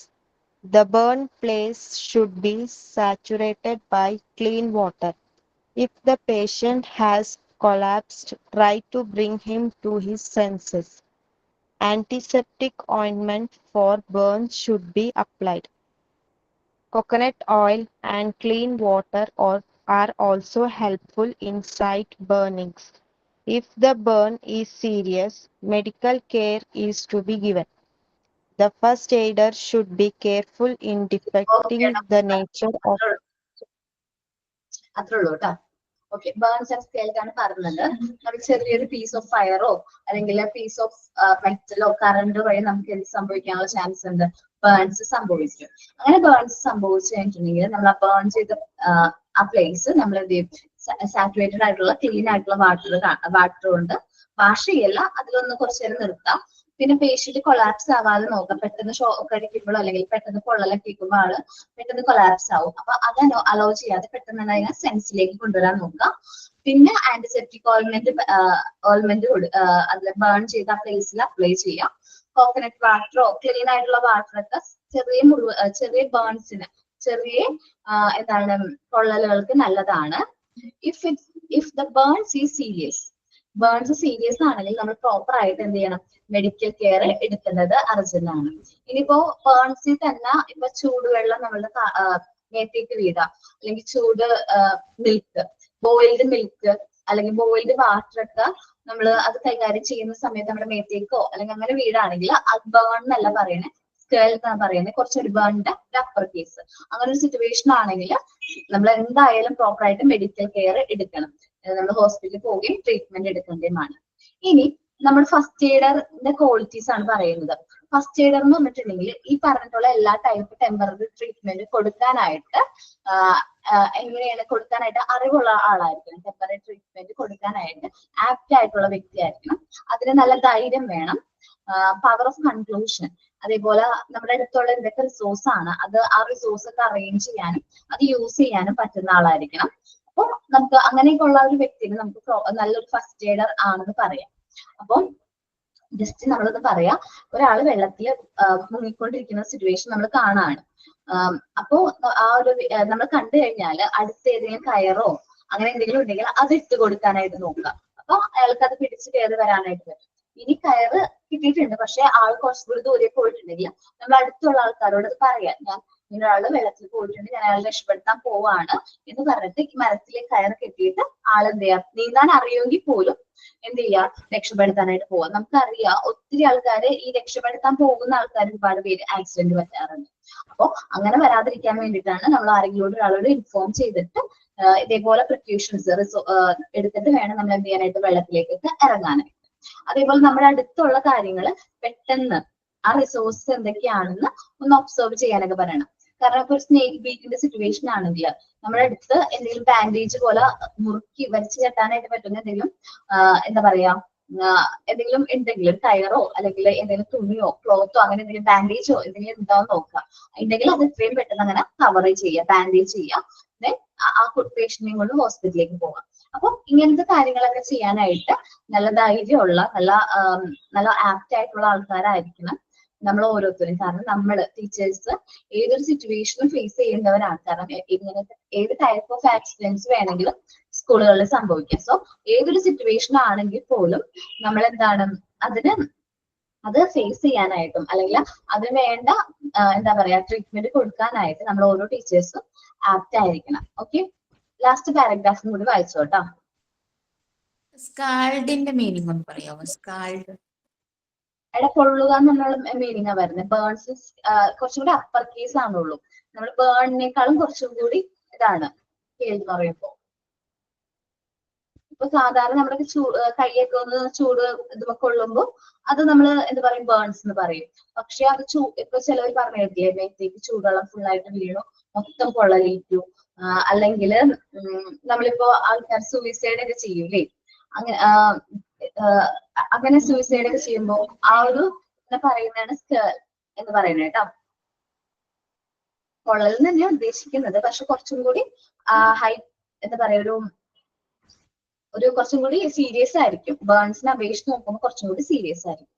The burn place should be saturated by clean water. If the patient has collapsed, try to bring him to his senses. Antiseptic ointment for burns should be applied. Coconut oil and clean water are also helpful in site burnings. If the burn is serious, medical care is to be given. The first aider should be careful in detecting the nature of. അത്രേ ഉള്ളൂ കേട്ടോ. Okay, burns and scales ആണ് പറഞ്ഞത്. നമുക്ക് ചെറിയൊരു piece of ഫയറോ അല്ലെങ്കിൽ piece of മെറ്റലോ current വഴി നമുക്ക് എന്ത് സംഭവിക്കാനുള്ള ചാൻസ് ഉണ്ട്, ബേൺസ് സംഭവിക്കും. അങ്ങനെ ബേൺസ് സംഭവിച്ചു കഴിഞ്ഞിട്ടുണ്ടെങ്കിൽ നമ്മൾ ആ ബേൺ ചെയ്ത ആ പ്ലേസ് നമ്മൾ എന്ത് ചെയ്യും, സാച്ചുറേറ്റഡ് ആയിട്ടുള്ള ക്ലീൻ ആയിട്ടുള്ള വാട്ടർ കൊണ്ട് വാഷ് ചെയ്യല്ല, അതിലൊന്ന് കുറച്ചു നേരം നിർത്താം. പിന്നെ പേഷ്യന്റ് കൊളാപ്സ് ആവാതെ നോക്കാം. പെട്ടെന്ന് ഷോക്ക് അടിക്കുമ്പോഴോ അല്ലെങ്കിൽ പെട്ടെന്ന് പൊള്ളലൊക്കെ കേൾക്കുമ്പോൾ ആള് പെട്ടെന്ന് കൊളാപ്സ് ആവും. അപ്പൊ അത് അലോ ചെയ്യാതെ പെട്ടെന്ന് അതിനെ സെൻസിലേക്ക് കൊണ്ടുവരാൻ നോക്കാം. പിന്നെ ആന്റിസെപ്റ്റിക് ഓയിൽമെന്റ് അതിൽ ബേൺ ചെയ്ത ആ പ്ലേസിൽ അപ്ലൈ ചെയ്യാം. കോക്കനട്ട് വാട്ടറോ ക്ലീൻ ആയിട്ടുള്ള വാട്ടറൊക്കെ ചെറിയ ബേൺസിന്, ചെറിയ എന്താണ് പൊള്ളലുകൾക്ക് നല്ലതാണ്. If the burns is serious, burns serious ആണെങ്കിൽ നമ്മൾ പ്രോപ്പർ ആയിട്ട് എന്ത് ചെയ്യണം, മെഡിക്കൽ കെയർ എടുക്കേണ്ടത് അർജന്റ് ആണ്. ഇനിയിപ്പോ ബേൺസിൽ തന്നെ ഇപ്പൊ ചൂടുവെള്ളം നമ്മളുടെ മേത്തേക്ക് വീഴാം, അല്ലെങ്കിൽ ചൂട് മിൽക്ക്, ബോയിൽഡ് മിൽക്ക് അല്ലെങ്കിൽ ബോയിൽഡ് വാട്ടർ ഒക്കെ നമ്മൾ അത് കൈകാര്യം ചെയ്യുന്ന സമയത്ത് നമ്മുടെ മേത്തേക്കോ അല്ലെങ്കിൽ അങ്ങനെ വീടാണെങ്കിൽ അത് ബേൺ എന്നല്ല പറയണേ, സ്കേൽ എന്നാണ് പറയുന്നത്. കുറച്ചൊരു ബേണിന്റെ അപ്പർ കേസ്. അങ്ങനെ ഒരു സിറ്റുവേഷൻ ആണെങ്കിൽ നമ്മൾ എന്തായാലും പ്രോപ്പർ ആയിട്ട് മെഡിക്കൽ കെയർ എടുക്കണം. നമ്മൾ ഹോസ്പിറ്റലിൽ പോവുകയും ട്രീറ്റ്മെന്റ് എടുക്കേണ്ടതുമാണ്. ഇനി നമ്മൾ ഫസ്റ്റ് എയ്ഡറിന്റെ ക്വാളിറ്റീസ് ആണ് പറയുന്നത്. ഫസ്റ്റ് എയ്ഡർ എന്ന് പറഞ്ഞിട്ടുണ്ടെങ്കിൽ ഈ പറഞ്ഞിട്ടുള്ള എല്ലാ ടൈപ്പ് ടെമ്പററി ട്രീറ്റ്മെന്റ് കൊടുക്കാനായിട്ട് അറിവുള്ള ആളായിരിക്കണം. ടെമ്പററി ട്രീറ്റ്മെന്റ് കൊടുക്കാനായിട്ട് ആപ്റ്റ് ആയിട്ടുള്ള വ്യക്തിയായിരിക്കണം. അതിന് നല്ല ധൈര്യം വേണം, പവർ ഓഫ് കൺക്ലൂഷൻ, അതേപോലെ നമ്മുടെ അടുത്തുള്ള എന്തൊക്കെ റിസോഴ്സ് ആണ് അത് ആ റിസോഴ്സ് ഒക്കെ അറേഞ്ച് ചെയ്യാനും അത് യൂസ് ചെയ്യാനും പറ്റുന്ന ആളായിരിക്കണം. അപ്പൊ നമുക്ക് അങ്ങനെയൊക്കെ ഉള്ള ഒരു വ്യക്തിന് നമുക്ക് നല്ലൊരു ഫസ്റ്റ് എയ്ഡർ ആണെന്ന് പറയാം. അപ്പം ജസ്റ്റ് നമ്മളൊന്ന് പറയാം, ഒരാൾ വെള്ളത്തിൽ മുങ്ങിക്കൊണ്ടിരിക്കുന്ന സിറ്റുവേഷൻ നമ്മൾ കാണാണ്. അപ്പോ ആ ഒരു നമ്മൾ കണ്ടു കഴിഞ്ഞാൽ അടുത്ത ഏതെങ്കിലും കയറോ അങ്ങനെ എന്തെങ്കിലും ഉണ്ടെങ്കിൽ അത് ഇട്ട് കൊടുക്കാനായിട്ട് നോക്കാം. അപ്പൊ അയാൾക്ക് അത് പിടിച്ച് കയറി വരാനായിട്ട് പറ്റും. ഇനി കയറ് കിട്ടിയിട്ടുണ്ട്, പക്ഷെ ആൾ കുറച്ചുകൂടി ദൂരെ പോയിട്ടുണ്ടെങ്കിൽ നമ്മൾ അടുത്തുള്ള ആൾക്കാരോട് അത് പറയാം, ഞാൻ ഇങ്ങനെ ഒരാള് വെള്ളത്തിൽ പോയിട്ടുണ്ട്, ഞാൻ അയാളെ രക്ഷപ്പെടുത്താൻ പോവാണ് എന്ന് പറഞ്ഞിട്ട് ഈ മരത്തിലെ കയറ് കെട്ടിയിട്ട് ആളെന്ത് ചെയ്യാം, നീന്താൻ അറിയുമെങ്കിൽ പോലും എന്ത് ചെയ്യാ, രക്ഷപ്പെടുത്താനായിട്ട് പോവാം. നമുക്കറിയാം ഒത്തിരി ആൾക്കാര് ഈ രക്ഷപ്പെടുത്താൻ പോകുന്ന ആൾക്കാർ ഒരുപാട് പേര് ആക്സിഡന്റ് പറ്റാറുണ്ട്. അപ്പൊ അങ്ങനെ വരാതിരിക്കാൻ വേണ്ടിയിട്ടാണ് നമ്മൾ ആരെങ്കിലും ഒരാളോട് ഇൻഫോം ചെയ്തിട്ട് ഇതേപോലെ പ്രിക്യൂഷൻസ് എടുത്തിട്ട് വേണം നമ്മൾ എന്ത് ചെയ്യാനായിട്ട് വെള്ളത്തിലേക്കൊക്കെ ഇറങ്ങാനായിട്ട്. അതേപോലെ നമ്മുടെ അടുത്തുള്ള കാര്യങ്ങൾ പെട്ടെന്ന് ആ റിസോഴ്സ് എന്തൊക്കെയാണെന്ന് ഒന്ന് ഒബ്സർവ് ചെയ്യാനൊക്കെ പറയണം. കാരണം ഇപ്പൊ ഒരു സ്നേക്ക് ബീറ്റിന്റെ സിറ്റുവേഷൻ ആണെങ്കിൽ നമ്മുടെ അടുത്ത് എന്തെങ്കിലും ബാൻഡേജ് പോലെ മുറുക്കി വലിച്ചു കെട്ടാനായിട്ട് പറ്റുന്ന എന്തെങ്കിലും എന്താ പറയാ എന്തെങ്കിലും ഉണ്ടെങ്കിൽ ടയറോ അല്ലെങ്കിൽ എന്തെങ്കിലും തുണിയോ ക്ലോത്തോ അങ്ങനെ എന്തെങ്കിലും ബാൻഡേജോ എന്തെങ്കിലും ഉണ്ടാവും നോക്കുക. ഉണ്ടെങ്കിൽ അത് എത്രയും പെട്ടെന്ന് അങ്ങനെ കവർ ചെയ്യുക, ബാൻഡേജ് ചെയ്യുക. ദെൻ ആ പേഷ്യന്റിനെയും കൊണ്ട് ഹോസ്പിറ്റലിലേക്ക് പോകാം. അപ്പൊ ഇങ്ങനത്തെ കാര്യങ്ങളൊക്കെ ചെയ്യാനായിട്ട് നല്ല ധൈര്യമുള്ള നല്ല ആപ്റ്റ് ആയിട്ടുള്ള ആൾക്കാരായിരിക്കണം നമ്മൾ ഓരോരുത്തരും. കാരണം നമ്മൾ ടീച്ചേഴ്സ് ഏതൊരു സിറ്റുവേഷനും ഫേസ് ചെയ്യേണ്ടവരാണ്. കാരണം ഇങ്ങനത്തെ ഏത് ടൈപ്പ് ഓഫ് ആക്സിഡൻസ് വേണമെങ്കിലും സ്കൂളുകളിൽ സംഭവിക്കാം. സോ ഏതൊരു സിറ്റുവേഷൻ ആണെങ്കിൽ പോലും നമ്മൾ എന്താണ് അത് ഫേസ് ചെയ്യാനായിട്ടും അല്ലെങ്കിൽ അതിന് വേണ്ട എന്താ പറയാ ട്രീറ്റ്മെന്റ് കൊടുക്കാനായിട്ട് നമ്മൾ ഓരോ ടീച്ചേഴ്സും ആപ്റ്റ് ആയിരിക്കണം. ഓക്കെ, ലാസ്റ്റ് പാരഗ്രാഫും കൂടി വായിച്ചോട്ടോ. സ്കാൾഡിന്റെ മീനിങ് ഒന്ന് പറയാമോ? സ്കാൾഡ് എടാ പൊള്ളുക എന്നുള്ള മീനിങ് ആ വരുന്നത്. ബേൺസ് കുറച്ചും കൂടി അപ്പർ കേസ് ആണുള്ളൂ. നമ്മൾ ബേണിനേക്കാളും കുറച്ചും കൂടി ഇതാണ് കേൾന്ന് പറയുമ്പോ. ഇപ്പൊ സാധാരണ നമ്മുടെ കൈയൊക്കെ ഒന്ന് ചൂട് ഇതുമൊക്കെ കൊള്ളുമ്പോ അത് നമ്മൾ എന്താ പറയും, ബേൺസ് എന്ന് പറയും. പക്ഷെ അത് ഇപ്പൊ ചിലവർ പറഞ്ഞു കേട്ടില്ലേ, മേത്തേക്ക് ചൂടുവെള്ളം ഫുൾ ആയിട്ട് വീണു മൊത്തം പൊള്ളലേറ്റു, അല്ലെങ്കിൽ നമ്മളിപ്പോ ആൾക്കാർ സൂയിസൈഡ് ഒക്കെ ചെയ്യൂലേ, അങ്ങനെ സൂയിസൈഡ് ഒക്കെ ചെയ്യുമ്പോ ആ ഒരു പറയുന്നതാണ് സ്കേൾ എന്ന് പറയുന്നത് കേട്ടോ. പൊള്ളൽ തന്നെയാണ് ഉദ്ദേശിക്കുന്നത്, പക്ഷെ കുറച്ചും കൂടി ഹൈ എന്താ പറയാ ഒരു കുറച്ചും കൂടി സീരിയസ് ആയിരിക്കും. ബേൺസിനെ അപേക്ഷിച്ച് നോക്കുമ്പോൾ കുറച്ചും കൂടി സീരിയസ് ആയിരിക്കും.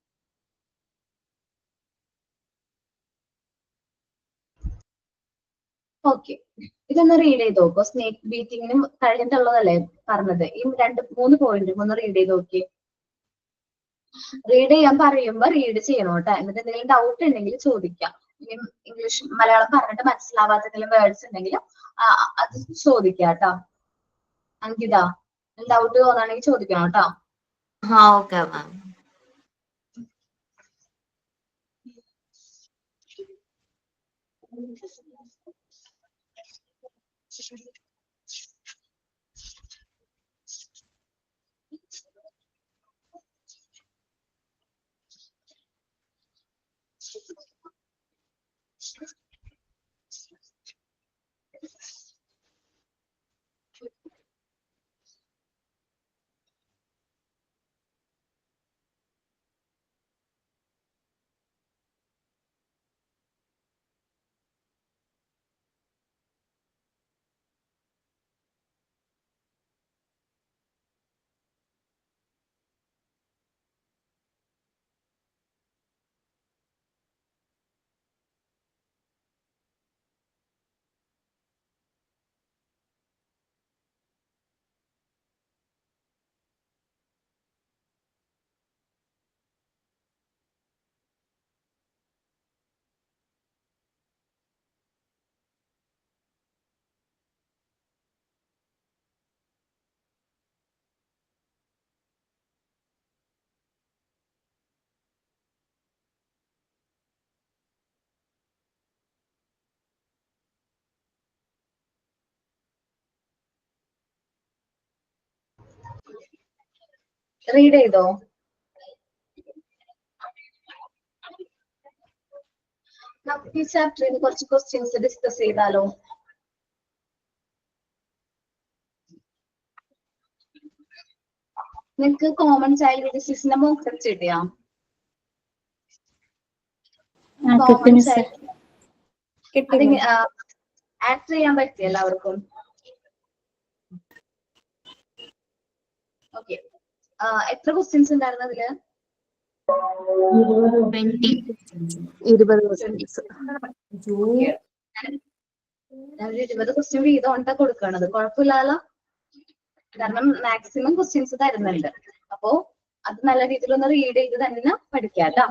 ഓക്കെ, ഇതൊന്ന് റീഡ് ചെയ്ത് നോക്കോ. സ്നേക്ക് ബീറ്റിങ്ങിനും കഴിഞ്ഞിട്ടുള്ളതല്ലേ പറഞ്ഞത്. ഈ 2-3 പോയിന്റ് ഒന്ന് റീഡ് ചെയ്ത് നോക്കി. റീഡ് ചെയ്യാൻ പറയുമ്പോ റീഡ് ചെയ്യണം കേട്ടോ. എന്നിട്ട് എന്തെങ്കിലും ഡൗട്ട് ഉണ്ടെങ്കിൽ ചോദിക്കാം. ഇംഗ്ലീഷ് മലയാളം പറഞ്ഞിട്ട് മനസ്സിലാവാത്ത എന്തെങ്കിലും വേർഡ്സ് ഉണ്ടെങ്കിൽ അത് ചോദിക്കാം കേട്ടോ. അങ്കിത, ഡൗട്ട് തോന്നുകയാണെങ്കിൽ ചോദിക്കണം കേട്ടോ. Okay ma'am. റീഡ് ചെയ്തോ? നമുക്ക് ഈ ചാപ്റ്ററിന് കുറച്ച് ക്വസ്റ്റ്യൻസ് ഡിസ്കസ് ചെയ്താലോ? നിനക്ക് കോമൺ ചൈൽഡ് ഡിസീസിന്റെ മോക്ക് ടെസ്റ്റ് കിട്ടിയാ? കോമൺ ചൈൽഡ് ആക്ട് ചെയ്യാൻ പറ്റിയ എല്ലാവർക്കും? ഓക്കെ, എത്ര ക്വസ്റ്റ്യൻസ് ഉണ്ടായിരുന്നു അതില്? 20 ക്വസ്റ്റ്യൻ വീതം ഉണ്ടാ കൊടുക്കണത്. കുഴപ്പമില്ലല്ലോ, കാരണം മാക്സിമം ക്വസ്റ്റ്യൻസ് തരുന്നുണ്ട്. അപ്പോ അത് നല്ല രീതിയിൽ ഒന്ന് റീഡ് ചെയ്ത് തന്നെ പഠിക്കാം കേട്ടോ.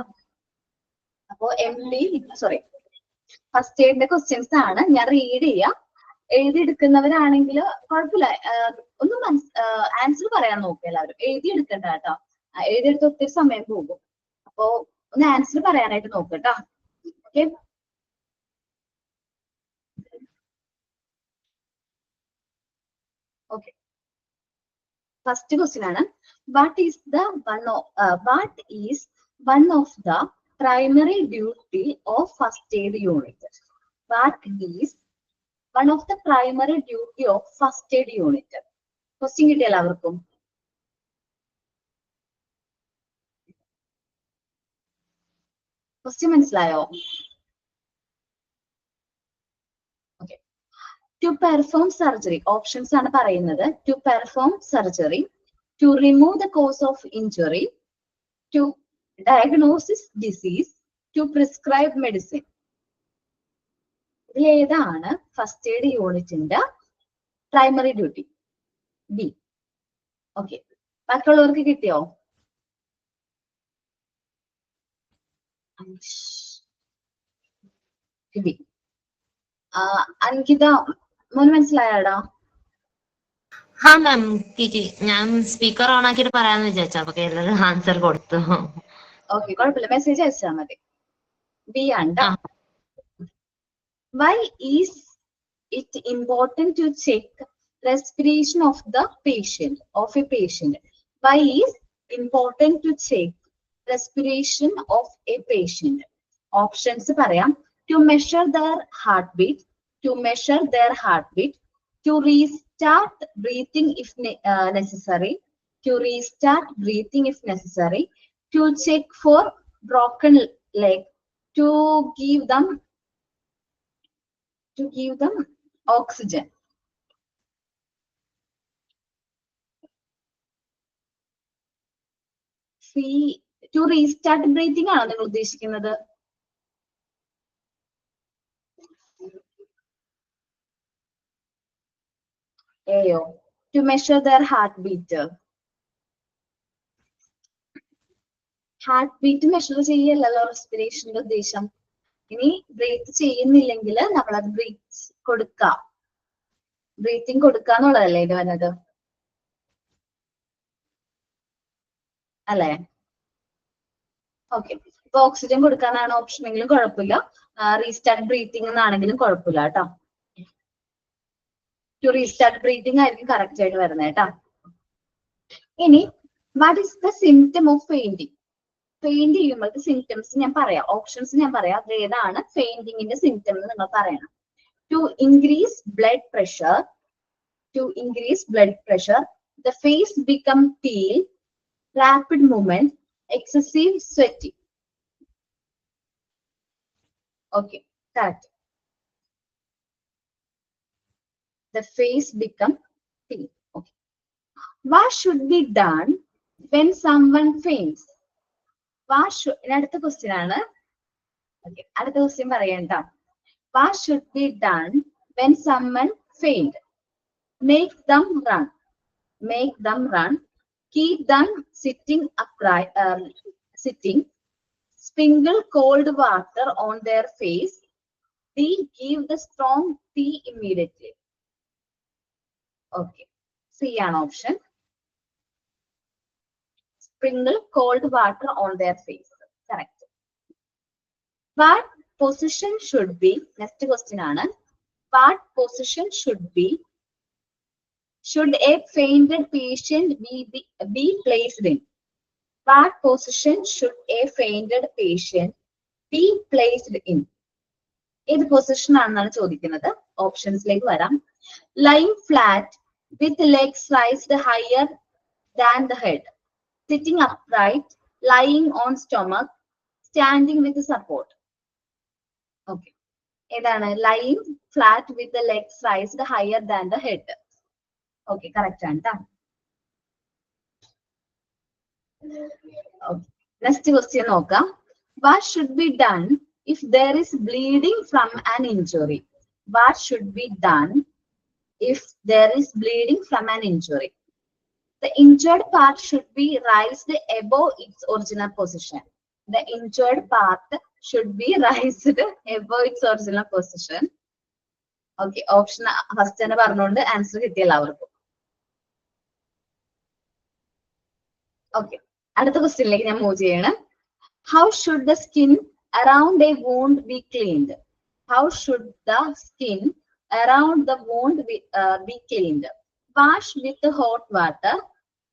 അപ്പോ ഫസ്റ്റ് എയ്ഡിന്റെ ക്വസ്റ്റ്യൻസ് ആണ് ഞാൻ റീഡ് ചെയ്യാം. എഴുതിയെടുക്കുന്നവരാണെങ്കിൽ കുഴപ്പമില്ല, ഒന്ന് ആൻസർ പറയാൻ നോക്കുക എല്ലാവരും. എഴുതിയെടുക്കണ്ട കേട്ടോ, എഴുതിയെടുത്ത് ഒത്തിരി സമയം പോകും. അപ്പോ ഒന്ന് ആൻസർ പറയാനായിട്ട് നോക്കട്ടോ. Okay, okay. ഫസ്റ്റ് ക്വസ്റ്റ്യൻ ആണ്, what is one of the primary duty of first aid unit? What is one of the primary duty of first aid unit? Question കിട്ടിയ എല്ലാവർക്കും? ക്വസ്റ്റ്യൻ മനസ്സിലായോ? Okay. To perform surgery, options ആണ് പറയുന്നത്. To perform surgery, to remove the cause of injury, to diagnosis disease, to prescribe medicine. ഇതിലേതാണ് first aid യൂണിറ്റിന്റെ primary duty? B. Okay, ബാക്കിയുള്ളവർക്ക് കിട്ടിയോ? B. Ankitha, മോന് മനസ്സിലായാടാ? ആ മാം കിട്ടി. ഞാൻ സ്പീക്കർ ഓൺ ആക്കിയിട്ട് പറയാന്ന് വിചാരിച്ചു, അപ്പൊ എല്ലാവരും ആൻസർ കൊടുത്തു. ഓക്കെ, കുഴപ്പമില്ല, മെസ്സേജ് അയച്ചാൽ മതി. ബി ആണ്. Why is it important to check respiration of a patient? Why is important to check respiration of a patient? Options പറയാം. To measure their heartbeat, to restart breathing if necessary, to check for broken leg, to give them oxygen. To restart breathing ആണോ നിങ്ങൾ ഉദ്ദേശിക്കുന്നത്? എയോ, to measure their heartbeat. Heart measure ചെയ്യല്ലോ റെസ്പിറേഷന്റെ ഉദ്ദേശം. ഇനി breath ചെയ്യുന്നില്ലെങ്കിൽ നമ്മളത് ബ്രീത്തിങ് കൊടുക്കാന്നുള്ളതല്ലേ ഇത് വന്നത്, അല്ലേ? ഓക്കെ, ഇപ്പൊ ഓക്സിജൻ കൊടുക്കാനാണ് ഓപ്ഷൻ എങ്കിലും കുഴപ്പമില്ല, റീസ്റ്റാർട്ട് ബ്രീത്തിങ് എന്നാണെങ്കിലും കുഴപ്പമില്ല കേട്ടോ. ടു റീസ്റ്റാർട്ട് ബ്രീത്തിങ് ആയിരിക്കും കറക്റ്റ് ആയിട്ട് വരുന്നത് കേട്ടോ. ഇനി what is the symptom of fainting? Faint ചെയ്യുമ്പോഴത്തെ സിംറ്റംസ് ഞാൻ പറയാം, ഓപ്ഷൻസ് ഞാൻ പറയാം. അത് ഏതാണ് ഫെയിന്റിങ്ങിന്റെ സിംറ്റം എന്ന് നിങ്ങൾ പറയണം. To increase blood pressure, the face become pale, rapid movement, excessive sweating. Okay, correct. The face become pale. Okay. What should be done when someone faints? അടുത്ത ക്വസ്റ്റ്യൻ ആണ്. അടുത്ത ക്വസ്റ്റ്യൻ പറയണ്ട. What should be done when someone faint? Make them run. Keep them sitting upright. Sprinkle cold water on their face. Give the strong tea immediately. Okay, C ആണ് option. Sprinkle cold water on their face. Correct. What position should be? Next question ആണ്. What position should a fainted patient be placed in? What position should a fainted patient be placed in? ഏത് position ആണെന്നാണ് ചോദിക്കുന്നത്. ഓപ്ഷൻസിലേക്ക് വരാം. Lying flat with legs raised higher than the head, sitting upright, lying on stomach, standing with support. Okay, ഏതാണ്? Lying flat with the legs raised higher than the head. Okay, correct ആണ് ട്ടാ. Okay, next question നോക്കാം. What should be done if there is bleeding from an injury? What should be done if there is bleeding from an injury? The injured part should be raised above its original position. The injured part should be raised above its original position. Okay, option first തന്നെ പറഞ്ഞുകൊണ്ട് answer കിട്ടിയ എല്ലാവർക്കും. Okay, അടുത്ത ക്വസ്റ്റ്യനിലേക്ക് ഞാൻ move ചെയ്യണം. How should the skin around a wound be cleaned? How should the skin around the wound be cleaned? Wash with hot water,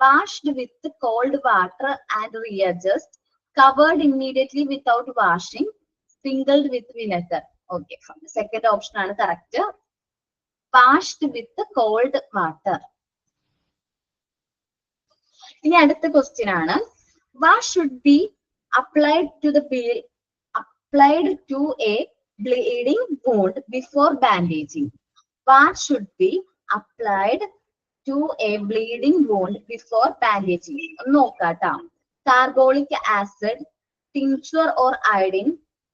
washed with cold water and readjust, covered immediately without washing, sprinkled with vinegar. Okay, second option ആണ് correct. Washed with cold water. ഇനി അടുത്ത question ആണ്, what should be applied to a bleeding wound before bandaging? What should be applied to a bleeding wound before bandaging? നോക്കാട്ടോ. Carbolic acid, tincture or iodine,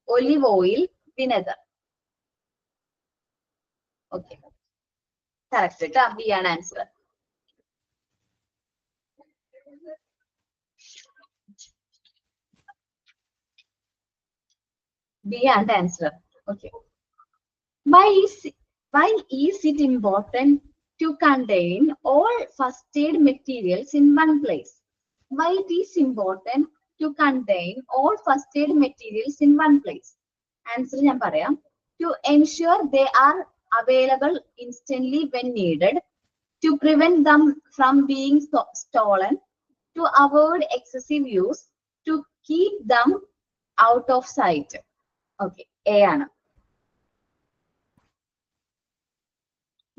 olive oil, vinegar. Okay, correct ട്ടോ. B ആണ് answer. B and answer. Okay. Why is it important to contain all first aid materials in one place? Why it is important to contain all first aid materials in one place? Answer ഞാൻ പറയാം. To ensure they are available instantly when needed, to prevent them from being stolen, to avoid excessive use, to keep them out of sight. Okay, A ആണ്.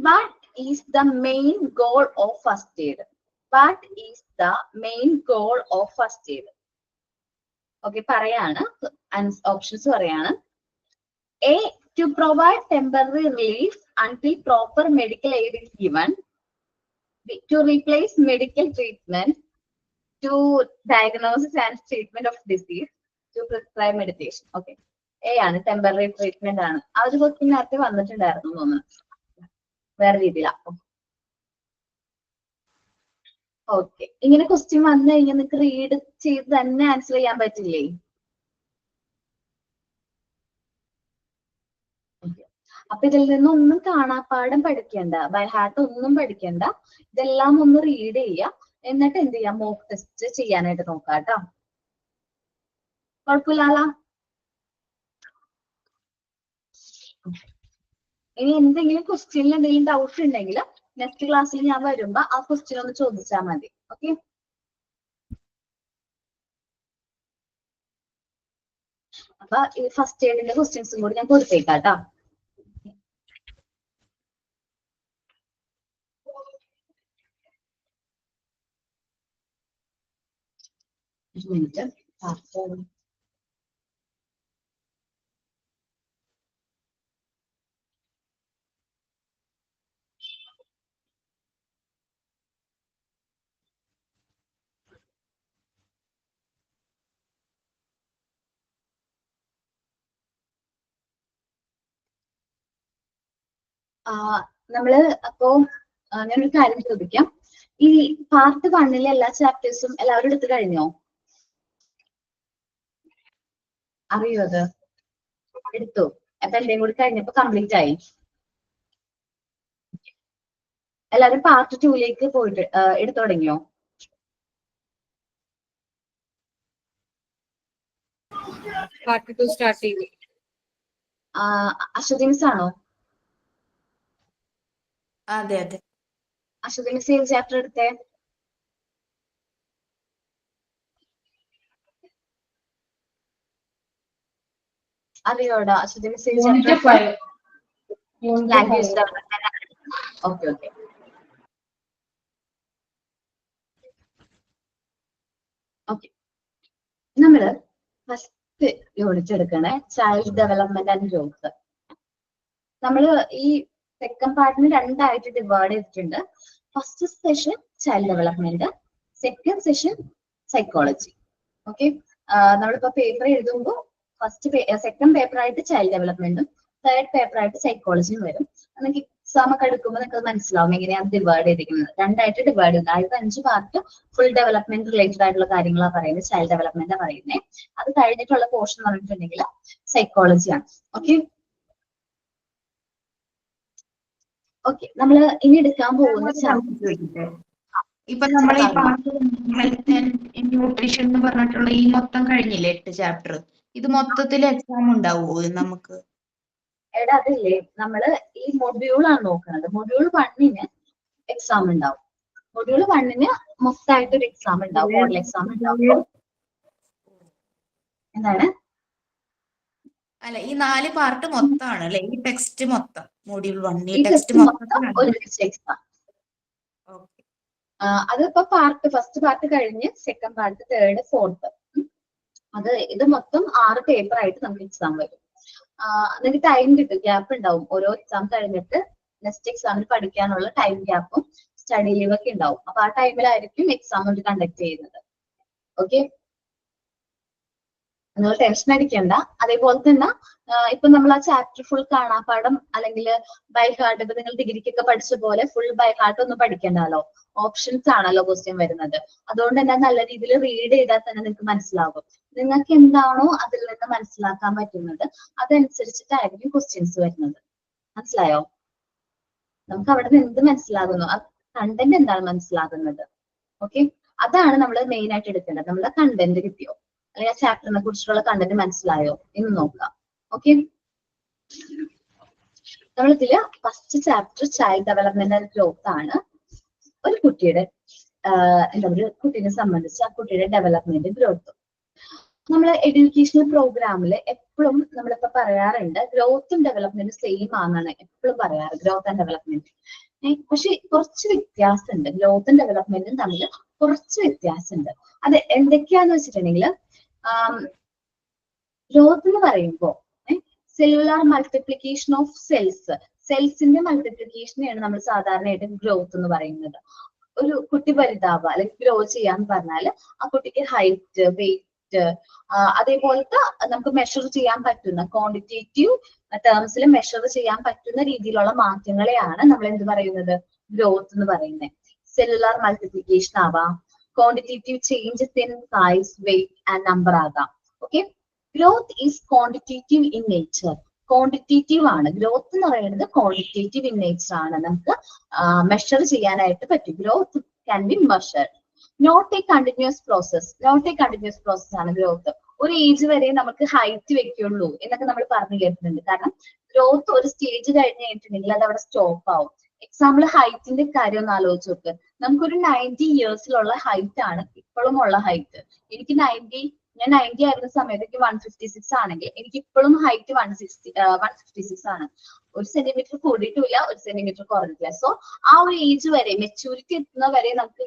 What is the main goal of first aid? What is the main goal of first aid? Okay, പറയാണ്. Options പറയാണ്. A, to provide temporary relief until proper medical aid is given. B, to replace medical treatment, to diagnosis and treatment of disease, to prescribe medication. Okay. A ആണ്, temporary treatment ആണ്. ആ ഒരു question നേരത്തെ വന്നിട്ടുണ്ടായിരുന്നു തോന്നുന്നു, വേറെ രീതിയിലാ. Okay, ഇങ്ങനെ question വന്നു കഴിഞ്ഞാൽ നിങ്ങൾക്ക് റീഡ് ചെയ്ത് തന്നെ ആൻസർ ചെയ്യാൻ പറ്റില്ലേ? അപ്പൊ ഇതിൽ നിന്നൊന്നും കാണാപ്പാഠം പഠിക്കണ്ട, ബൈഹാർട്ട് ഒന്നും പഠിക്കണ്ട. ഇതെല്ലാം ഒന്ന് റീഡ് ചെയ്യുക, എന്നിട്ട് എന്ത് ചെയ്യാം, മോക്ക് ടെസ്റ്റ് ചെയ്യാനായിട്ട് നോക്കാം കേട്ടോ. കുഴപ്പമില്ല. ഇനി എന്തെങ്കിലും ക്വസ്റ്റ്യനിൽ എന്തെങ്കിലും ഡൗട്ട് ഉണ്ടെങ്കിൽ നെക്സ്റ്റ് ക്ലാസ്സിൽ ഞാൻ വരുമ്പോ ആ ക്വസ്റ്റ്യൻ ഒന്ന് ചോദിച്ചാൽ മതി. ഓക്കെ, അപ്പൊ ഈ ഫസ്റ്റ് എയ്ഡിന്റെ ക്വസ്റ്റ്യൻസും കൂടി ഞാൻ കൊടുത്തേക്കാട്ടോ. ഒരു മിനിറ്റ്. നമ്മള് അപ്പോ ഞാനൊരു കാര്യം ചോദിക്കാം. ഈ പാർട്ട് 1 എല്ലാ ചാപ്റ്റേഴ്സും എല്ലാവരും എടുത്തു കഴിഞ്ഞോ? അറിയോ അത്? എടുത്തു. അപ്പൊ എന്റെയും കൂടി കഴിഞ്ഞപ്പോ കംപ്ലീറ്റ് ആയി. എല്ലാവരും പാർട്ട് 2ലേക്ക് പോയിട്ട് എടുത്തു തുടങ്ങിയോ? പാർട്ട് 2 സ്റ്റാർട്ട് ചെയ്തു. അശ്വതി മിസ് ആണോ? അതെ അതെ. അശ്വതി മിസ് ഏത് ചാപ്റ്റർ എടുത്തേ? അറിയോടാ അശ്വതി മിസ് ഏത് chapter? Language development. Okay okay. Okay, നമ്മള് ഫസ്റ്റ് യൂണിറ്റ് എടുക്കണേ ചൈൽഡ് ഡെവലപ്മെന്റ് ആൻഡ് ഗ്രോത്ത്. നമ്മള് ഈ സെക്കൻഡ് പാർട്ടിന് രണ്ടായിട്ട് ഡിവൈഡ് ചെയ്തിട്ടുണ്ട്. First session child development, second session psychology. Okay, നമ്മളിപ്പോ പേപ്പർ എഴുതുമ്പോൾ സെക്കൻഡ് പേപ്പർ ആയിട്ട് ചൈൽഡ് ഡെവലപ്മെന്റും തേർഡ് പേപ്പർ ആയിട്ട് സൈക്കോളജിയും വരും. നമുക്ക് എക്സാം ഒക്കെ എടുക്കുമ്പോൾ നിങ്ങൾക്ക് മനസ്സിലാവും എങ്ങനെയാണ് ഡിവൈഡ് ചെയ്തിരിക്കുന്നത്. രണ്ടായിട്ട് ഡിവൈഡ് ചെയ്യുന്നത്. ആദ്യത്തെ 5 പാർട്ട് ഫുൾ ഡെവലപ്മെന്റ് റിലേറ്റഡ് ആയിട്ടുള്ള കാര്യങ്ങളാണ് പറയുന്നത്, ചൈൽഡ് ഡെവലപ്മെന്റ് പറയുന്നത്. അത് കഴിഞ്ഞിട്ടുള്ള പോർഷൻ എന്ന് പറഞ്ഞിട്ടുണ്ടെങ്കിൽ സൈക്കോളജിയാണ്. ഓക്കെ ഓക്കെ നമ്മൾ ഇനി എടുക്കാൻ പോകുന്ന ചാപ്റ്റർ ഇപ്പൊ നമ്മൾ ഈ പാർട്ട് ഹെൽത്ത് ആൻഡ് ന്യൂട്രീഷൻ എന്ന് പറഞ്ഞിട്ടുള്ള ഈ മൊത്തം കഴിഞ്ഞില്ലേ 8 ചാപ്റ്റർ, ഇത് മൊത്തത്തിൽ എക്സാം ഉണ്ടാവുമോ നമുക്ക്? എടാ അതില്ലേ, നമ്മള് ഈ മൊഡ്യൂളാണ് നോക്കുന്നത്. മൊഡ്യൂൾ 1 എക്സാം ഉണ്ടാവും. മൊഡ്യൂൾ 1 മൊത്തമായിട്ട് ഒരു എക്സാം ഉണ്ടാവും, മോഡൽ എക്സാം ഉണ്ടാവും. എന്താണ്? അല്ല, ഈ 4 പാർട്ട് മൊത്തമാണ് അല്ലെ, ഈ ടെക്സ്റ്റ് മൊത്തം മൊഡ്യൂൾ 1 ഈ ടെക്സ്റ്റ് ടെസ്റ്റ് മൊത്തം മൊത്തം. ഒരുമിച്ച് എക്സാം. അതിപ്പോ ഫസ്റ്റ് പാർട്ട് കഴിഞ്ഞ് സെക്കൻഡ് പാർട്ട്, തേർഡ്, ഫോർത്ത്, ഇത് മൊത്തം 6 പേപ്പർ ആയിട്ട് നമുക്ക് എക്സാം വരും. നിങ്ങൾക്ക് ടൈം കിട്ടും, ഗ്യാപ്പ് ഉണ്ടാവും. ഓരോ എക്സാം കഴിഞ്ഞിട്ട് നെക്സ്റ്റ് എക്സാമിന് പഠിക്കാനുള്ള ടൈം ഗ്യാപ്പും സ്റ്റഡി ലീവ് ഒക്കെ ഉണ്ടാവും. അപ്പൊ ആ ടൈമിലായിരിക്കും എക്സാം കണ്ടക്ട് ചെയ്യുന്നത്. ഓക്കെ, നിങ്ങൾ ടെൻഷൻ അടിക്കണ്ട. അതേപോലെ തന്നെ ഇപ്പൊ നമ്മൾ ആ ചാപ്റ്റർ ഫുൾ കാണാപ്പാഠം അല്ലെങ്കിൽ ബൈ ഹാർട്ട്, ഇപ്പൊ നിങ്ങൾ ഡിഗ്രിക്കൊക്കെ പഠിച്ച പോലെ ഫുൾ ബൈ ഹാർട്ട് ഒന്നും പഠിക്കണ്ടല്ലോ, ഓപ്ഷൻസ് ആണല്ലോ ക്വസ്റ്റ്യൻ വരുന്നത്. അതുകൊണ്ട് തന്നെ നല്ല രീതിയിൽ റീഡ് ചെയ്താൽ തന്നെ നിങ്ങൾക്ക് മനസ്സിലാകും. നിങ്ങൾക്ക് എന്താണോ അതിൽ നിന്ന് മനസ്സിലാക്കാൻ പറ്റുന്നത് അതനുസരിച്ചിട്ടായിരിക്കും ക്വസ്റ്റ്യൻസ് വരുന്നത്. മനസ്സിലായോ? നമുക്ക് അവിടെ നിന്ന് എന്ത് മനസ്സിലാകുന്നു, ആ കണ്ടന്റ് എന്താണ് മനസ്സിലാകുന്നത്. ഓക്കെ, അതാണ് നമ്മൾ മെയിൻ ആയിട്ട് എടുക്കേണ്ടത്. നമ്മുടെ കണ്ടന്റ് കിട്ടിയോ, അല്ലെങ്കിൽ ആ ചാപ്റ്ററിനെ കുറിച്ചുള്ള കണ്ടന്റ് മനസ്സിലായോ എന്ന് നോക്കാം. ഓക്കെ, നമ്മളിതില് first chapter child development and growth ആണ്. ഒരു കുട്ടിയുടെ കുട്ടീനെ സംബന്ധിച്ച് ആ കുട്ടിയുടെ ഡെവലപ്മെന്റ് ഗ്രോത്ത്. നമ്മൾ എഡ്യൂക്കേഷണൽ പ്രോഗ്രാമിൽ എപ്പോഴും നമ്മളിപ്പോ പറയാറുണ്ട് ഗ്രോത്തും ഡെവലപ്മെന്റും സെയിം ആണെന്നാണ് എപ്പോഴും പറയാറ്, ഗ്രോത്ത് ആൻഡ് ഡെവലപ്മെന്റ്. പക്ഷെ കുറച്ച് വ്യത്യാസമുണ്ട്, ഗ്രോത്തും ഡെവലപ്മെന്റും തമ്മിൽ കുറച്ച് വ്യത്യാസമുണ്ട്. അത് എന്തൊക്കെയാന്ന് വെച്ചിട്ടുണ്ടെങ്കിൽ, ഗ്രോത്ത് എന്ന് പറയുമ്പോൾ സെല്ലുലാർ മൾട്ടിപ്ലിക്കേഷൻ ഓഫ് സെൽസിന്റെ മൾട്ടിപ്ലിക്കേഷനെയാണ് നമ്മൾ സാധാരണയായിട്ട് ഗ്രോത്ത് എന്ന് പറയുന്നത്. ഒരു കുട്ടി വലുതാവുക അല്ലെങ്കിൽ ഗ്രോ ചെയ്യാന്ന് പറഞ്ഞാൽ ആ കുട്ടിക്ക് ഹൈറ്റ്, വെയിറ്റ്, അതേപോലത്തെ നമുക്ക് മെഷർ ചെയ്യാൻ പറ്റുന്ന ക്വാണ്ടിറ്റേറ്റീവ് ടേംസിൽ മെഷർ ചെയ്യാൻ പറ്റുന്ന രീതിയിലുള്ള മാറ്റങ്ങളെയാണ് നമ്മൾ എന്ത് പറയുന്നത്, ഗ്രോത്ത് എന്ന് പറയുന്നത്. സെല്ലുലാർ മൾട്ടിപ്ലിക്കേഷൻ ആവാം, quantitative changes in size, weight and number ആകാം. Okay, growth is quantitative in nature. Quantitative ആണ് ഗ്രോത്ത് എന്ന് പറയുന്നത്, ക്വാണ്ടിറ്റേറ്റീവ് ഇൻ നേച്ചർ ആണ്. നമുക്ക് മെഷർ ചെയ്യാനായിട്ട് പറ്റും. Growth can be measured. Not a continuous process. Not a continuous process ആണ് growth. ഒരു ഏജ് വരെ നമുക്ക് ഹൈറ്റ് വെക്കുള്ളൂ എന്നൊക്കെ നമ്മൾ പറഞ്ഞു കേട്ടിട്ടുണ്ട്. കാരണം ഗ്രോത്ത് ഒരു സ്റ്റേജ് കഴിഞ്ഞ് കഴിഞ്ഞിട്ടുണ്ടെങ്കിൽ അത് അവിടെ സ്റ്റോപ്പ് ആവും. എക്സാമ്പിൾ ഹൈറ്റിന്റെ കാര്യം ഒന്ന് ആലോചിച്ച് നോക്ക്. നമുക്കൊരു 90 ഇയേഴ്സിലുള്ള ഹൈറ്റ് ആണ് ഇപ്പോഴും ഉള്ള ഹൈറ്റ്. എനിക്ക് ഞാൻ 90 ആയിരുന്ന സമയത്തേക്ക് 156 ആണെങ്കിൽ എനിക്ക് ഇപ്പോഴും ഹൈറ്റ് 156 ആണ്. 1 സെന്റിമീറ്റർ കൂടിയിട്ടില്ല, 1 സെന്റിമീറ്റർ കുറഞ്ഞിട്ടില്ല. സോ ആ ഒരു ഏജ് വരെ, മെച്യൂരിറ്റി എത്തുന്ന വരെ നമുക്ക്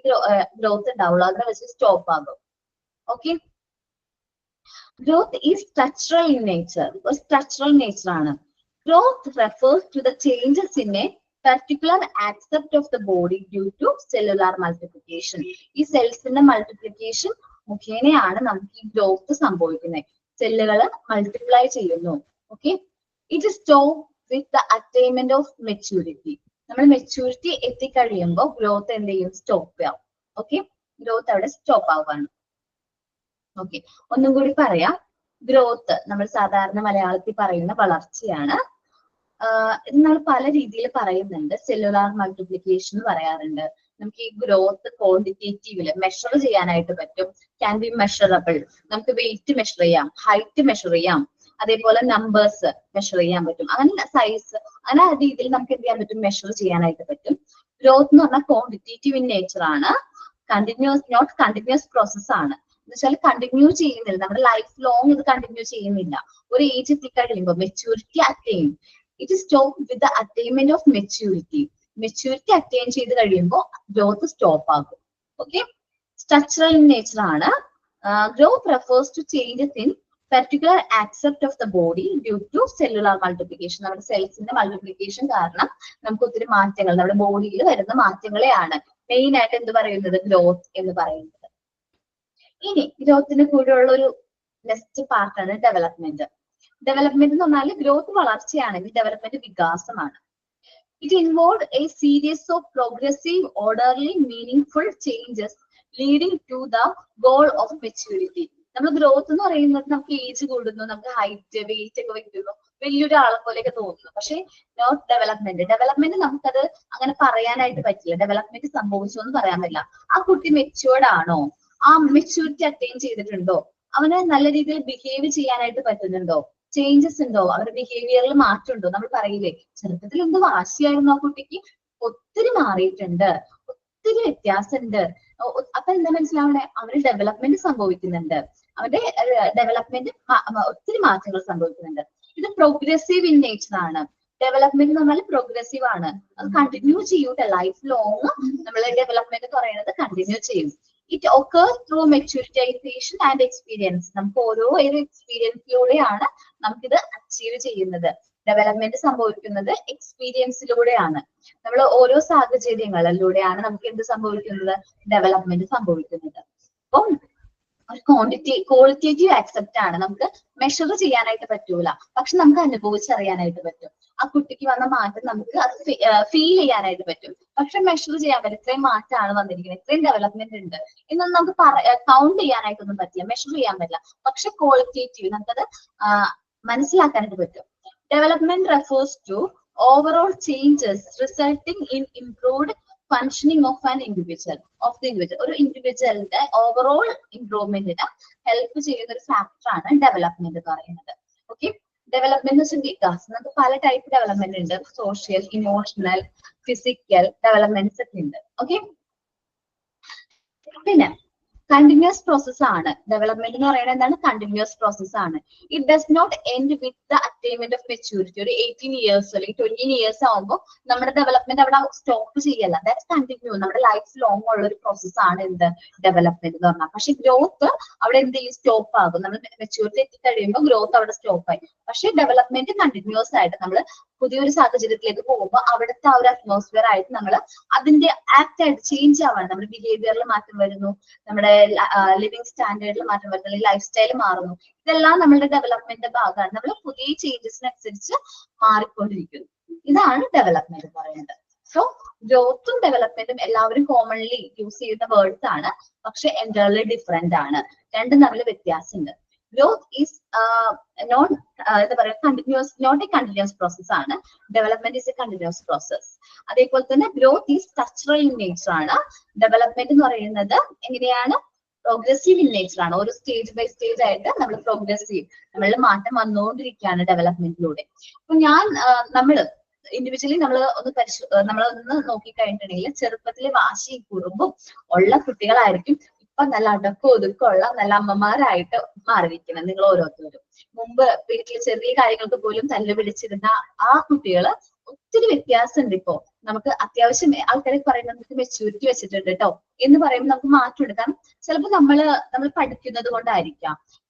ഗ്രോത്ത് ഉണ്ടാവുള്ളൂ, അതിനെ വെച്ച് സ്റ്റോപ്പ് ആകും. Okay, growth is structural in nature. ഒരു സ്ട്രക്ചറൽ നേച്ചർ ആണ്. Growth refers to the changes in a particular aspect of the body due to cellular multiplication. ഈ സെൽസിന്റെ മൾട്ടിപ്ലിക്കേഷൻ മുഖേനയാണ് നമുക്ക് ഈ ഗ്രോത്ത് സംഭവിക്കുന്നത്. സെല്ലുകൾ മൾട്ടിപ്ലൈ ചെയ്യുന്നു. Okay, it stop with the attainment of maturity. നമ്മൾ മെച്യൂരിറ്റി എത്തിക്കഴിയുമ്പോൾ ഗ്രോത്ത് എന്ത് ചെയ്യും, സ്റ്റോപ്പ് ചെയ്യാം. ഓക്കെ, ഗ്രോത്ത് അവിടെ സ്റ്റോപ്പ് ആവുകയാണ്. ഓക്കെ, ഒന്നും കൂടി പറയാം. ഗ്രോത്ത് നമ്മൾ സാധാരണ മലയാളത്തിൽ പറയുന്ന വളർച്ചയാണ്. ഇത് നമ്മൾ പല രീതിയിൽ പറയുന്നുണ്ട്. സെല്ലുലാർ മൾട്ടിപ്ലിക്കേഷൻ പറയാറുണ്ട്. നമുക്ക് ഈ ഗ്രോത്ത് ക്വാണ്ടിറ്റേറ്റീവില് മെഷർ ചെയ്യാനായിട്ട് പറ്റും. Can be measurable. നമുക്ക് വെയിറ്റ് മെഷർ ചെയ്യാം, ഹൈറ്റ് മെഷർ ചെയ്യാം, അതേപോലെ നമ്പേഴ്സ് മെഷർ ചെയ്യാൻ പറ്റും. അങ്ങനെ സൈസ്, അങ്ങനെ ആ രീതിയിൽ നമുക്ക് എന്ത് ചെയ്യാൻ പറ്റും, മെഷർ ചെയ്യാനായിട്ട് പറ്റും. ഗ്രോത്ത് എന്ന് പറഞ്ഞാൽ ക്വാണ്ടിറ്റേറ്റീവ് ഇൻ നേച്ചർ ആണ്. കണ്ടിന്യൂസ്, നോട്ട് കണ്ടിന്യൂസ് പ്രോസസ് ആണ്. എന്ന് വെച്ചാൽ കണ്ടിന്യൂ ചെയ്യുന്നില്ല, നമ്മുടെ ലൈഫ് ലോങ് ഇത് കണ്ടിന്യൂ ചെയ്യുന്നില്ല. ഒരു ഏജ് എത്തിക്കഴിയുമ്പോൾ maturity attain, it stop with the attainment of maturity. Maturity attain ചെയ്ത് കഴിയുമ്പോൾ ഗ്രോത്ത് സ്റ്റോപ്പ് ആകും. ഓക്കെ, സ്ട്രക്ചറൽ ഇൻ നേച്ചർ ആണ്. Growth refers to changes in particular aspect of the body due to cellular multiplication. നമ്മുടെ സെൽസിന്റെ multiplication കാരണം നമുക്ക് ഒത്തിരി മാറ്റങ്ങൾ നമ്മുടെ ബോഡിയിൽ വരുന്ന മാറ്റങ്ങളെയാണ് മെയിൻ ആയിട്ട് എന്ത് പറയുന്നത്, ഗ്രോത്ത് എന്ന് പറയുന്നത്. ഇനി ഗ്രോത്തിന് കൂടെയുള്ള ഒരു നെക്സ്റ്റ് പാർട്ടാണ് ഡെവലപ്മെന്റ്. ഡെവലപ്മെന്റ് എന്ന് പറഞ്ഞാൽ ഗ്രോത്ത് വളർച്ചയാണെങ്കിൽ ഡെവലപ്മെന്റ് വികാസമാണ്. It involved a series of progressive, orderly, meaningful changes leading to the goal of maturity. നമ്മൾ ഗ്രോത്ത് എന്ന് പറയുന്നത് നമുക്ക് ഏജ് കൂടുന്നു, നമുക്ക് ഹൈറ്റ് വെയിറ്റ് ഒക്കെ വെക്കുന്നു, വലിയൊരാളെ പോലെയൊക്കെ തോന്നുന്നു. പക്ഷെ നോട്ട് ഡെവലപ്മെന്റ്. ഡെവലപ്മെന്റ് നമുക്കത് അങ്ങനെ പറയാനായിട്ട് പറ്റില്ല. ഡെവലപ്മെന്റ് സംഭവിച്ചു എന്ന് പറയാൻ പറ്റില്ല. ആ കുട്ടി മെച്യൂർഡ് ആണോ, ആ മെച്യൂരിറ്റി അറ്റൈൻ ചെയ്തിട്ടുണ്ടോ, അവന് നല്ല രീതിയിൽ ബിഹേവ് ചെയ്യാനായിട്ട് പറ്റുന്നുണ്ടോ, ചേഞ്ചസ് ഉണ്ടോ, അവരുടെ ബിഹേവിയറിൽ മാറ്റം ഉണ്ടോ. നമ്മൾ പറയില്ലേ ചെറുപ്പത്തിൽ എന്ത് വാശിയായിരുന്നു ആ കുട്ടിക്ക്, ഒത്തിരി മാറിയിട്ടുണ്ട്, ഒത്തിരി വ്യത്യാസമുണ്ട്. അപ്പൊ എന്താ മനസ്സിലാവണേ, അവന് ഡെവലപ്മെന്റ് സംഭവിക്കുന്നുണ്ട്, അവന്റെ ഡെവലപ്മെന്റ് ഒത്തിരി മാറ്റങ്ങൾ സംഭവിക്കുന്നുണ്ട്. ഇത് പ്രോഗ്രസീവ് ഇൻ നേച്ചർ ആണ്. ഡെവലപ്മെന്റ് എന്ന് പറഞ്ഞാൽ പ്രോഗ്രസീവ് ആണ്, അത് കണ്ടിന്യൂ ചെയ്യൂട്ടെ. ലൈഫ് ലോങ് നമ്മളെ ഡെവലപ്മെന്റ് എന്ന് പറയുന്നത് കണ്ടിന്യൂ ചെയ്യും. It occurs through maturation and experience. നമുക്ക് ഓരോ എക്സ്പീരിയൻസിലൂടെയാണ് നമുക്കിത് അച്ചീവ് ചെയ്യുന്നത്. ഡെവലപ്മെന്റ് സംഭവിക്കുന്നത് എക്സ്പീരിയൻസിലൂടെയാണ്. നമ്മൾ ഓരോ സാഹചര്യങ്ങളിലൂടെയാണ് നമുക്ക് എന്ത് സംഭവിക്കുന്നത്, ഡെവലപ്മെന്റ് സംഭവിക്കുന്നത്. അപ്പം ഒരു ക്വാളിറ്റേറ്റീവ് ആക്സെപ്റ്റ് ആണ്. നമുക്ക് മെഷർ ചെയ്യാനായിട്ട് പറ്റൂല, പക്ഷെ നമുക്ക് അനുഭവിച്ചറിയാനായിട്ട് പറ്റും. ആ കുട്ടിക്ക് വന്ന മാറ്റം നമുക്ക് അത് ഫീൽ ചെയ്യാനായിട്ട് പറ്റും, പക്ഷെ മെഷർ ചെയ്യാൻ പറ്റും. ഇത്രയും മാറ്റമാണ് വന്നിരിക്കുന്നത്, ഇത്രയും ഡെവലപ്മെന്റ് ഉണ്ട് എന്നൊന്നും നമുക്ക് കൗണ്ട് ചെയ്യാനായിട്ടൊന്നും പറ്റില്ല, മെഷർ ചെയ്യാൻ പറ്റില്ല. പക്ഷെ ക്വാളിറ്റേറ്റീവ് നമുക്കത് മനസ്സിലാക്കാനായിട്ട് പറ്റും. Development refers to overall changes resulting in improved functioning of an individual, ഒരു ഇൻഡിവിജ്വലിന്റെ ഓവറോൾ ഇംപ്രൂവ്മെന്റിന് ഹെൽപ്പ് ചെയ്യുന്ന ഒരു ഫാക്ടർ ആണ് ഡെവലപ്മെന്റ് എന്ന് പറയുന്നത്. ഓക്കെ, ഡെവലപ്മെന്റ് വികാസം നമുക്ക് പല ടൈപ്പ് ഡെവലപ്മെന്റ് ഉണ്ട്. സോഷ്യൽ, ഇമോഷണൽ, ഫിസിക്കൽ ഡെവലപ്മെന്റ്സ് ഒക്കെ ഉണ്ട്. ഓക്കെ, പിന്നെ കണ്ടിന്യൂസ് പ്രോസസ് ആണ് ഡെവലപ്മെന്റ് എന്ന് പറയുന്നത്. എന്താണ് കണ്ടിന്യൂസ് പ്രോസസ് ആണ്. It does not end with the attainment of maturity. ഒരു 18 ഇയേഴ്സ് അല്ലെങ്കിൽ 20 ഇയേഴ്സ് ആകുമ്പോൾ നമ്മുടെ ഡെവലപ്മെന്റ് അവിടെ സ്റ്റോപ്പ് ചെയ്യല്ല. That's continue. നമ്മുടെ ലൈഫ് ലോങ് ഉള്ള ഒരു പ്രോസസ് ആണ് എന്ത് ഡെവലപ്മെന്റ് എന്ന് പറഞ്ഞാൽ. പക്ഷെ ഗ്രോത്ത് അവിടെ എന്ത് ചെയ്യും, സ്റ്റോപ്പ് ആകും. നമ്മൾ മെച്യൂരിറ്റി എത്തിക്കഴിയുമ്പോൾ ഗ്രോത്ത് അവിടെ സ്റ്റോപ്പ് ആയി. പക്ഷെ ഡെവലപ്മെന്റ് കണ്ടിന്യൂസ് ആയിട്ട് നമ്മൾ പുതിയൊരു സാഹചര്യത്തിലേക്ക് പോകുമ്പോൾ അവിടുത്തെ ആ ഒരു അറ്റ്മോസ്ഫിയർ ആയിട്ട് നമ്മൾ അതിന്റെ ആക്ട് ആയിട്ട് ചേഞ്ച് ആവാണ്. നമ്മുടെ ബിഹേവിയറിൽ മാറ്റം വരുന്നു, നമ്മുടെ ലിവിങ് സ്റ്റാൻഡേർഡിൽ മാറ്റം വരുന്നു, അല്ലെങ്കിൽ ലൈഫ് സ്റ്റൈൽ മാറുന്നു. ഇതെല്ലാം നമ്മളുടെ ഡെവലപ്മെന്റിന്റെ ഭാഗമാണ്. നമ്മൾ പുതിയ ചേഞ്ചസിനനുസരിച്ച് മാറിക്കൊണ്ടിരിക്കുന്നു. ഇതാണ് ഡെവലപ്മെന്റ് എന്ന് പറയുന്നത്. സോ ഗ്രോത്തും ഡെവലപ്മെന്റും എല്ലാവരും കോമൺലി യൂസ് ചെയ്യുന്ന വേർഡ്സ് ആണ്, പക്ഷെ എൻറ്റയർലി ഡിഫറെന്റ് ആണ്. രണ്ടും തമ്മിൽ വ്യത്യാസമുണ്ട്. ഗ്രോത്ത് ഈസ് നോട്ട് എന്താ പറയുക continuous, not a continuous process ആണ്. Development is a continuous process. അതേപോലെ തന്നെ growth is structural in nature ആണ്. ഡെവലപ്മെന്റ് എന്ന് പറയുന്നത് എങ്ങനെയാണ്, പ്രോഗ്രസീവ് ഇൻ നേച്ചർ ആണ്. ഒരു സ്റ്റേജ് ബൈ സ്റ്റേജ് ആയിട്ട് നമ്മൾ പ്രോഗ്രസീവ്, നമ്മളിൽ മാറ്റം വന്നുകൊണ്ടിരിക്കുകയാണ് ഡെവലപ്മെന്റിലൂടെ. അപ്പൊ നമ്മള് ഇൻഡിവിജ്വലി നമ്മളൊന്ന് നോക്കിക്കഴിഞ്ഞിട്ടുണ്ടെങ്കിൽ ചെറുപ്പത്തിലെ വാശി കുറുമ്പും ഉള്ള കുട്ടികളായിരിക്കും ഇപ്പൊ നല്ല അടക്കം ഒതുക്കമുള്ള നല്ല അമ്മമാരായിട്ട് മാറിയിരിക്കുന്നത്. നിങ്ങൾ ഓരോരുത്തരും മുമ്പ് വീട്ടിൽ ചെറിയ കാര്യങ്ങൾക്ക് പോലും തല്ല് പിടിച്ചിരുന്ന ആ കുട്ടികള് ഒത്തിരി വ്യത്യാസമുണ്ട്. ഇപ്പോ നമുക്ക് അത്യാവശ്യം ആൾക്കാരെ പറയുന്നത് നമുക്ക് മെച്യൂരിറ്റി വെച്ചിട്ടുണ്ട് കേട്ടോ എന്ന് പറയുമ്പോൾ നമുക്ക് മാറ്റം എടുക്കാം. ചിലപ്പോൾ നമ്മൾ പഠിക്കുന്നത് കൊണ്ടായിരിക്കാം,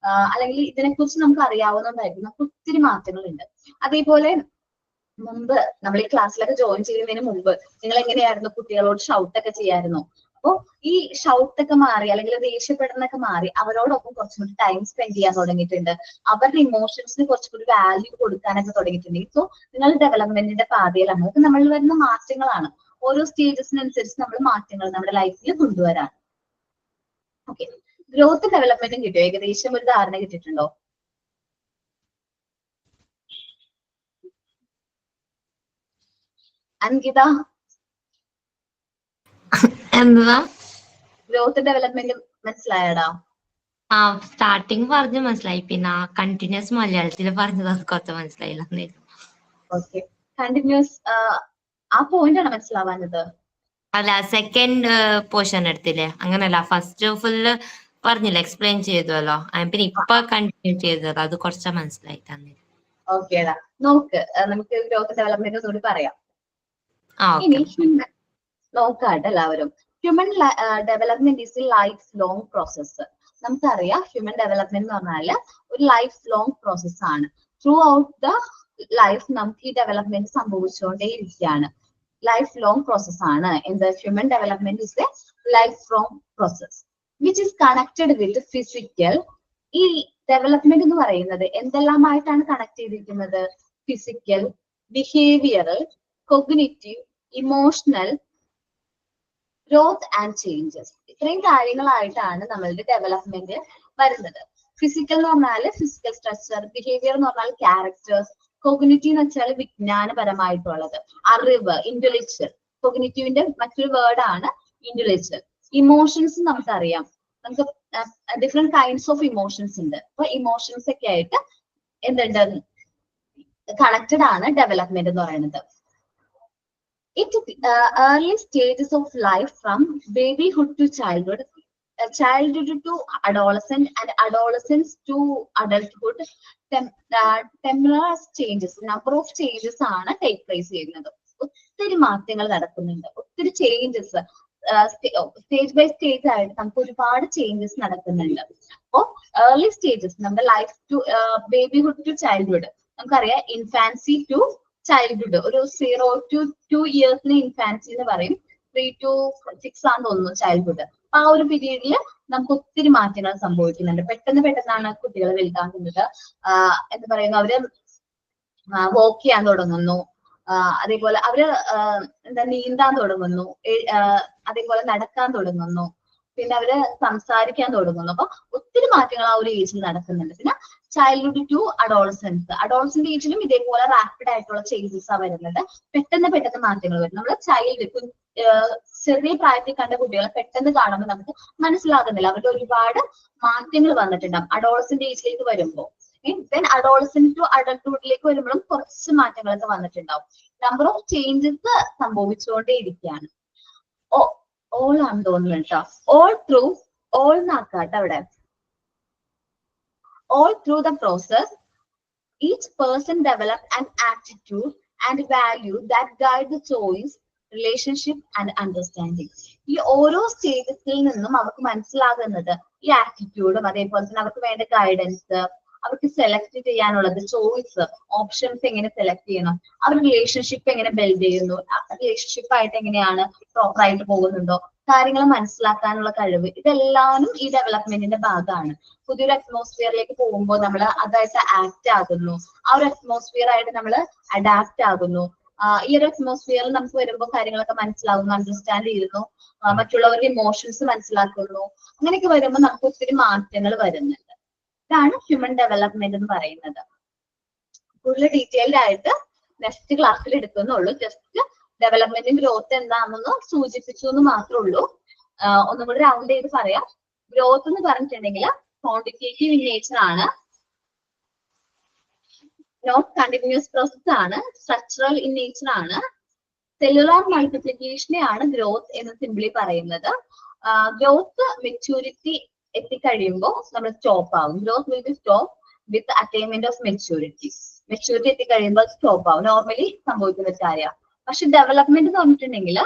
അല്ലെങ്കിൽ ഇതിനെക്കുറിച്ച് നമുക്ക് അറിയാവുന്നതായിരിക്കും. നമുക്ക് ഒത്തിരി മാറ്റങ്ങളുണ്ട്. അതേപോലെ മുമ്പ് നമ്മൾ ഈ ക്ലാസ്സിലൊക്കെ ജോയിൻ ചെയ്യുന്നതിന് മുമ്പ് നിങ്ങൾ എങ്ങനെയായിരുന്നു, കുട്ടികളോട് ഷൗട്ടൊക്കെ ചെയ്യായിരുന്നു? അപ്പോ ഈ ഷൗട്ടൊക്കെ മാറി അല്ലെങ്കിൽ ദേഷ്യപ്പെടുന്നൊക്കെ മാറി അവരോടൊപ്പം കുറച്ചുകൂടി ടൈം സ്പെൻഡ് ചെയ്യാൻ തുടങ്ങിയിട്ടുണ്ട്. അവരുടെ ഇമോഷൻസിന് കുറച്ചുകൂടി വാല്യൂ കൊടുക്കാനൊക്കെ തുടങ്ങിയിട്ടുണ്ട്. സോ നിങ്ങൾ ഡെവലപ്മെന്റിന്റെ പാതയിലാണ്. നമുക്ക് നമ്മളിൽ വരുന്ന മാറ്റങ്ങളാണ്. ഓരോ സ്റ്റേജസിനനുസരിച്ച് നമ്മൾ മാറ്റങ്ങൾ നമ്മുടെ ലൈഫിൽ കൊണ്ടുവരാൻ. ഓക്കെ, ഗ്രോത്ത് ഡെവലപ്മെന്റും കിട്ടും, ഏകദേശം ഒരു ധാരണ കിട്ടിയിട്ടുണ്ടോ? അൻകിത, എന്താ ഗ്രോത്ത് ഡെവലപ്മെന്റ് മനസ്സിലായടാ? ആ സ്റ്റാർട്ടിങ് പറഞ്ഞ് മനസ്സിലായി, പിന്നെ കണ്ടിന്യൂസ് മലയാളത്തിൽ പറഞ്ഞത് കുറച്ച് മനസ്സിലായില്ല. ഓക്കെ, കണ്ടിന്യൂസ് ആ പോയിന്റ് ആണ് മനസ്സിലാവാഞ്ഞത്? അല്ല, സെക്കൻഡ് പോർഷൻ എടുത്തില്ലേ, അങ്ങനല്ല, ഫസ്റ്റ് ഫുള്ള് പറഞ്ഞില്ല, എക്സ്പ്ലെയിൻ ചെയ്തല്ലോ, പിന്നെ ഇപ്പൊ കണ്ടിന്യൂ ചെയ്തത് അത് കുറച്ച് മനസ്സിലായി തന്നെ. ഓക്കേടാ, നോക്ക് നമുക്ക് ഗ്രോത്ത് ഡെവലപ്മെന്റ് ഒന്നുകൂടി പറയാം. ഇനി നോക്കാട്ടെ എല്ലാവരും. Human development is A life long process. നമുക്കറിയാം ഹ്യൂമൻ ഡെവലപ്മെന്റ് എന്ന് പറഞ്ഞാല് ഒരു ലൈഫ് ലോങ് പ്രോസസ് ആണ്. ത്രൂ ഔട്ട് ദ ലൈഫ് നമുക്ക് ഈ ഡെവലപ്മെന്റ് സംഭവിച്ചുകൊണ്ടേ ഇരിക്കുകയാണ്. ലൈഫ് ലോങ് പ്രോസസ് ആണ്. എന്ത്, human development is A life long process which is connected with physical. ഈ ഡെവലപ്മെന്റ് എന്ന് പറയുന്നത് എന്തെല്ലാമായിട്ടാണ് കണക്ട് ചെയ്തിരിക്കുന്നത്? Physical, behavioural, cognitive, emotional, growth and changes. ഇത്രയും കാര്യങ്ങളായിട്ടാണ് നമ്മളുടെ ഡെവലപ്മെന്റ് വരുന്നത്. ഫിസിക്കൽ എന്ന് പറഞ്ഞാൽ ഫിസിക്കൽ സ്ട്രക്ചർ, ബിഹേവിയർ എന്ന് പറഞ്ഞാൽ ക്യാരക്ടേഴ്സ്, കോഗ്നിറ്റീവ് എന്ന് വെച്ചാൽ വിജ്ഞാനപരമായിട്ടുള്ളത്, അറിവ്, ഇന്റലക്ച്വൽ. കോഗ്നിറ്റീവിന്റെ മറ്റൊരു വേർഡാണ് ഇന്റലക്ച്വൽ. ഇമോഷൻസ് നമുക്കറിയാം, നമുക്ക് ഡിഫറെന്റ് കൈൻഡ്സ് ഓഫ് ഇമോഷൻസ് ഉണ്ട്. അപ്പൊ ഇമോഷൻസ് ഒക്കെ ആയിട്ട് എന്തുണ്ട്, കണക്റ്റഡ് ആണ് ഡെവലപ്മെന്റ് എന്ന് പറയുന്നത്. Early stages of life from babyhood to childhood, childhood to adolescent, and adolescence to adulthood, temporal changes, number of changes ആണ് take place ചെയ്യുന്നത്. ഒത്തിരി മാറ്റങ്ങൾ നടക്കുന്നുണ്ട്, ഒത്തിരി ചേഞ്ചസ് സ്റ്റേജ് ബൈ സ്റ്റേജ് ആയിട്ട് നമുക്ക് ഒരുപാട് ചേഞ്ചസ് നടക്കുന്നുണ്ട്. അപ്പോ ഏർലി സ്റ്റേജസ് നമ്മുടെ life to babyhood to childhood, നമുക്കറിയാം ഇൻഫാൻസി ടു ചൈൽഡ്ഹുഡ്, ഒരു 0 to 2 ഇയേഴ്സിന് ഇൻഫാൻസി എന്ന് പറയും, 3 to 6 ആണെന്ന് തോന്നുന്നു ചൈൽഡ്ഹുഡ്. ആ ഒരു പീരീഡിൽ നമുക്ക് ഒത്തിരി മാറ്റങ്ങൾ സംഭവിക്കുന്നുണ്ട്. പെട്ടെന്നാണ് കുട്ടികൾ വലുതാകുന്നത്. എന്താ പറയുക, അവര് വോക്ക് ചെയ്യാൻ തുടങ്ങുന്നു, അതേപോലെ അവര് നീന്താൻ തുടങ്ങുന്നു, അതേപോലെ നടക്കാൻ തുടങ്ങുന്നു, പിന്നെ അവര് സംസാരിക്കാൻ തുടങ്ങുന്നു. അപ്പൊ ഒത്തിരി മാറ്റങ്ങൾ ആ ഒരു ഏജിൽ നടക്കുന്നുണ്ട്. പിന്നെ ചൈൽഡ്ഹുഡ് ടു അഡോളസെൻസ്, അഡോളസെന്റ് ഏജിലും ഇതേപോലെ റാപ്പിഡ് ആയിട്ടുള്ള ചേഞ്ചസ് ആ വരുന്നത്. പെട്ടെന്ന് മാറ്റങ്ങൾ വരും. നമ്മള് ചെറിയ പ്രായത്തിൽ കണ്ട കുട്ടികളെ പെട്ടെന്ന് കാണുമ്പോൾ നമുക്ക് മനസ്സിലാകുന്നില്ല, അവരുടെ ഒരുപാട് മാറ്റങ്ങൾ വന്നിട്ടുണ്ടാവും അഡോളസെന്റ് ഏജിലേക്ക് വരുമ്പോൾ. ദെൻ അഡോളസെന്റ് ടു അഡൾട്ട്ഹുഡിലേക്ക് വരുമ്പോഴും കുറച്ച് മാറ്റങ്ങളൊക്കെ വന്നിട്ടുണ്ടാവും. നമ്പർ ഓഫ് ചേഞ്ചസ് സംഭവിച്ചുകൊണ്ടേ ഇരിക്കുകയാണ്. ഓൾ ആണ് തോന്നുന്നു കേട്ടോ. ഓൾ നാക്കാട്ടെ അവിടെ. All through the process, each person develops an attitude and value that guide the choice, relationship and understanding. ഈ ഓരോ സ്റ്റേജസിൽ നിന്നും അവർക്ക് മനസ്സിലാകുന്നത് ഈ ആറ്റിറ്റ്യൂഡും അതേപോലെ തന്നെ അവർക്ക് വേണ്ട ഗൈഡൻസ്, അവർക്ക് സെലക്ട് ചെയ്യാനുള്ളത് ചോയ്സ്, ഓപ്ഷൻസ് എങ്ങനെ സെലക്ട് ചെയ്യണം, അവർ റിലേഷൻഷിപ്പ് എങ്ങനെ ബിൽഡ് ചെയ്യുന്നു, റിലേഷൻഷിപ്പ് ആയിട്ട് എങ്ങനെയാണ് പ്രോപ്പറായിട്ട് പോകുന്നുണ്ടോ, കാര്യങ്ങൾ മനസ്സിലാക്കാനുള്ള കഴിവ്, ഇതെല്ലാവരും ഈ ഡെവലപ്മെന്റിന്റെ ഭാഗമാണ്. പുതിയൊരു അറ്റ്മോസ്ഫിയറിലേക്ക് പോകുമ്പോൾ നമ്മൾ അതായിട്ട് ആക്ട് ആകുന്നു, ആ ഒരു അറ്റ്മോസ്ഫിയർ ആയിട്ട് നമ്മൾ അഡാപ്റ്റ് ആകുന്നു. ഈ ഒരു അറ്റ്മോസ്ഫിയറിൽ നമുക്ക് വരുമ്പോൾ കാര്യങ്ങളൊക്കെ മനസ്സിലാകുന്നു, അണ്ടർസ്റ്റാൻഡ് ചെയ്യുന്നു, മറ്റുള്ളവരുടെ ഇമോഷൻസ് മനസ്സിലാക്കുന്നു. അങ്ങനെയൊക്കെ വരുമ്പോൾ നമുക്ക് ഒത്തിരി മാറ്റങ്ങൾ വരുന്നുണ്ട്. ഇതാണ് ഹ്യൂമൻ ഡെവലപ്മെന്റ് എന്ന് പറയുന്നത്. കൂടുതൽ ഡീറ്റെയിൽഡ് ആയിട്ട് നെക്സ്റ്റ് ക്ലാസ്സിൽ എടുക്കുന്നുള്ളൂ. ജസ്റ്റ് ഡെവലപ്മെന്റും ഗ്രോത്ത് എന്താണെന്ന് സൂചിപ്പിച്ചു എന്ന് മാത്രമേ ഉള്ളൂ. ഒന്നും കൂടി റൗണ്ട് ചെയ്ത് പറയാം. ഗ്രോത്ത് എന്ന് പറഞ്ഞിട്ടുണ്ടെങ്കിൽ ക്വാണ്ടിറ്റേറ്റീവ് ഇൻ നേച്ചർ ആണ്, നോട്ട് കണ്ടിന്യൂസ് പ്രോസസ് ആണ്, സ്ട്രക്ചറൽ ഇൻ നേച്ചർ ആണ്, സെല്ലുലാർ മൾട്ടിപ്ലിക്കേഷനെ ആണ് ഗ്രോത്ത് എന്ന് സിംപ്ലി പറയുന്നത്. ഗ്രോത്ത് മെച്യൂരിറ്റി എത്തിക്കഴിയുമ്പോൾ നമ്മൾ സ്റ്റോപ്പ് ആകും. Growth will be stop with attainment of maturity. Maturity എത്തിക്കഴിയുമ്പോൾ സ്റ്റോപ്പ് ആവും, നോർമലി സംഭവിക്കുന്ന ഒരു കാര്യമാണ്. പക്ഷെ ഡെവലപ്മെന്റ് എന്ന് പറഞ്ഞിട്ടുണ്ടെങ്കിൽ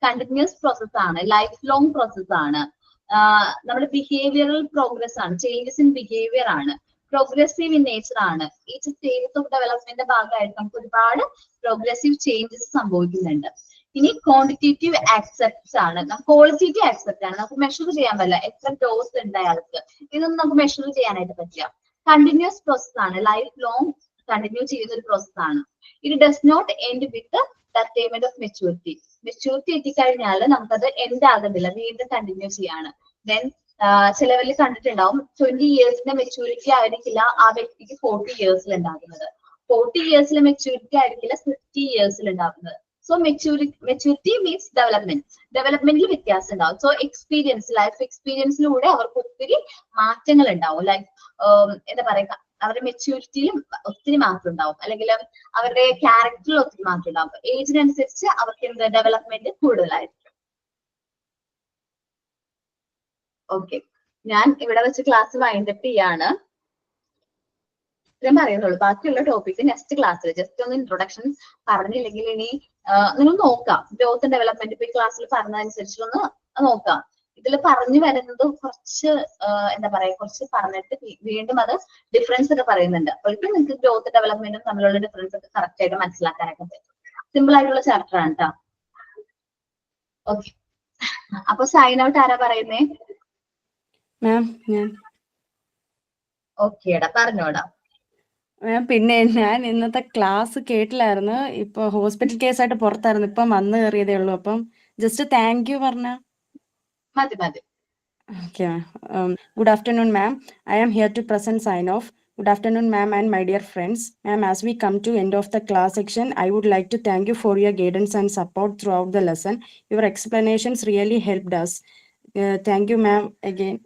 കണ്ടിന്യൂസ് പ്രോസസ് ആണ്, ലൈഫ് ലോങ് പ്രോസസ് ആണ്. നമ്മുടെ ബിഹേവിയറൽ പ്രോഗ്രസ് ആണ്, ചേഞ്ചസ് ഇൻ ബിഹേവിയർ ആണ്, പ്രോഗ്രസീവ് ഇൻ നേച്ചർ ആണ്. ഈച്ച് സ്റ്റേജസ് ഓഫ് ഡെവലപ്മെന്റിന്റെ ഭാഗമായിട്ട് നമുക്ക് ഒരുപാട് പ്രോഗ്രസീവ് ചേഞ്ചസ് സംഭവിക്കുന്നുണ്ട്. ഇനി ക്വാണ്ടിറ്റേറ്റീവ് ആക്സെപ്റ്റ്സ് ആണ്, ക്വാളിറ്റേറ്റീവ് ആക്സെപ്റ്റ് ആണ്. നമുക്ക് മെഷർ ചെയ്യാൻ പറ്റില്ല എത്ര ഡോസ് ഉണ്ട് അയാൾക്ക്, ഇതൊന്നും നമുക്ക് മെഷർ ചെയ്യാനായിട്ട് പറ്റില്ല. കണ്ടിന്യൂസ് പ്രോസസ് ആണ്, ലൈഫ് ലോങ് കണ്ടിന്യൂ ചെയ്യുന്ന ഒരു പ്രോസസ് ആണ്. It does not end with attainment of maturity. Maturity എത്തിക്കഴിഞ്ഞാൽ നമുക്കത് എൻഡ് ആകുന്നില്ല, വീണ്ടും കണ്ടിന്യൂ ചെയ്യാണ്. ദെൻ ചിലവരിൽ കണ്ടിട്ടുണ്ടാവും 20 ഇയേഴ്സിന്റെ മെച്യൂരിറ്റി ആയിരിക്കില്ല ആ വ്യക്തിക്ക് 40 ഇയേഴ്സിൽ ഉണ്ടാകുന്നത്, 40 ഇയേഴ്സിലെ മെച്യൂരിറ്റി ആയിരിക്കില്ല 50 ഇയേഴ്സിൽ ഉണ്ടാകുന്നത്. സോ മെച്യൂരിറ്റി മീൻസ് ഡെവലപ്മെന്റിൽ വ്യത്യാസം ഉണ്ടാവും. സോ ലൈഫ് എക്സ്പീരിയൻസിലൂടെ അവർക്ക് ഒത്തിരി മാറ്റങ്ങൾ ഉണ്ടാവും. ലൈഫ് എന്താ പറയുക, അവരുടെ മെച്യൂരിറ്റിയിലും ഒത്തിരി മാറ്റം ഉണ്ടാവും, അല്ലെങ്കിൽ അവരുടെ ക്യാരക്ടറിൽ ഒത്തിരി മാറ്റം ഉണ്ടാവും. ഏജിനനുസരിച്ച് അവർക്ക് എന്ത് ഡെവലപ്മെന്റ് കൂടുതലായിരിക്കും. ഓക്കെ, ഞാൻ ഇവിടെ വെച്ച് ക്ലാസ് വൈൻഡ് അപ്പ് ചെയ്യാണ്. ഇത്രയും പറയുന്നുള്ളൂ. ബാക്കിയുള്ള ടോപ്പിക് നെക്സ്റ്റ് ക്ലാസ്സിൽ ജസ്റ്റ് ഒന്ന് ഇൻട്രൊഡക്ഷൻ പറഞ്ഞില്ലെങ്കിൽ ഇനി നിങ്ങൾ നോക്കാം. ഗ്രോത്ത് ഡെവലപ്മെന്റ് ഇപ്പൊ ഈ ക്ലാസ്സിൽ പറഞ്ഞതനുസരിച്ചൊന്ന് നോക്കാം. ഇതിൽ പറഞ്ഞു വരുന്നത് കുറച്ച് എന്താ പറയാ, കുറച്ച് പറഞ്ഞിട്ട് വീണ്ടും അത് ഡിഫറൻസ് ഒക്കെ പറയുന്നുണ്ട്. അപ്പോഴേക്കും നിങ്ങൾക്ക് ഗ്രോത്ത് ഡെവലപ്മെന്റും തമ്മിലുള്ള ഡിഫറൻസ് ഒക്കെ കറക്റ്റ് ആയിട്ട് മനസ്സിലാക്കാനൊക്കെ പറ്റും. സിമ്പിൾ ആയിട്ടുള്ള ചാപ്റ്റർ ആണ് കേട്ടോ. ഓക്കെ, അപ്പൊ സൈൻ ഔട്ട് ആരാ പറയുന്നേ? മാം ഞാൻ. ഓക്കേടാ, പറഞ്ഞോടാ. മാം പിന്നെ ഞാൻ ഇന്നത്തെ ക്ലാസ് കേട്ടില്ലായിരുന്നു. ഇപ്പൊ ഹോസ്പിറ്റൽ കേസായിട്ട് പുറത്തായിരുന്നു. ഇപ്പം വന്ന് കയറിയതേ ഉള്ളൂ. അപ്പം ജസ്റ്റ് താങ്ക് യു പറഞ്ഞ. മതി മതി. Okay. Good afternoon, ma'am. I am here to present sign off. Good afternoon, ma'am, and my dear friends. Ma'am, as we come to end of the class section, I would like to thank you for your guidance and support throughout the lesson. Your explanations really helped us. Thank you, ma'am, again.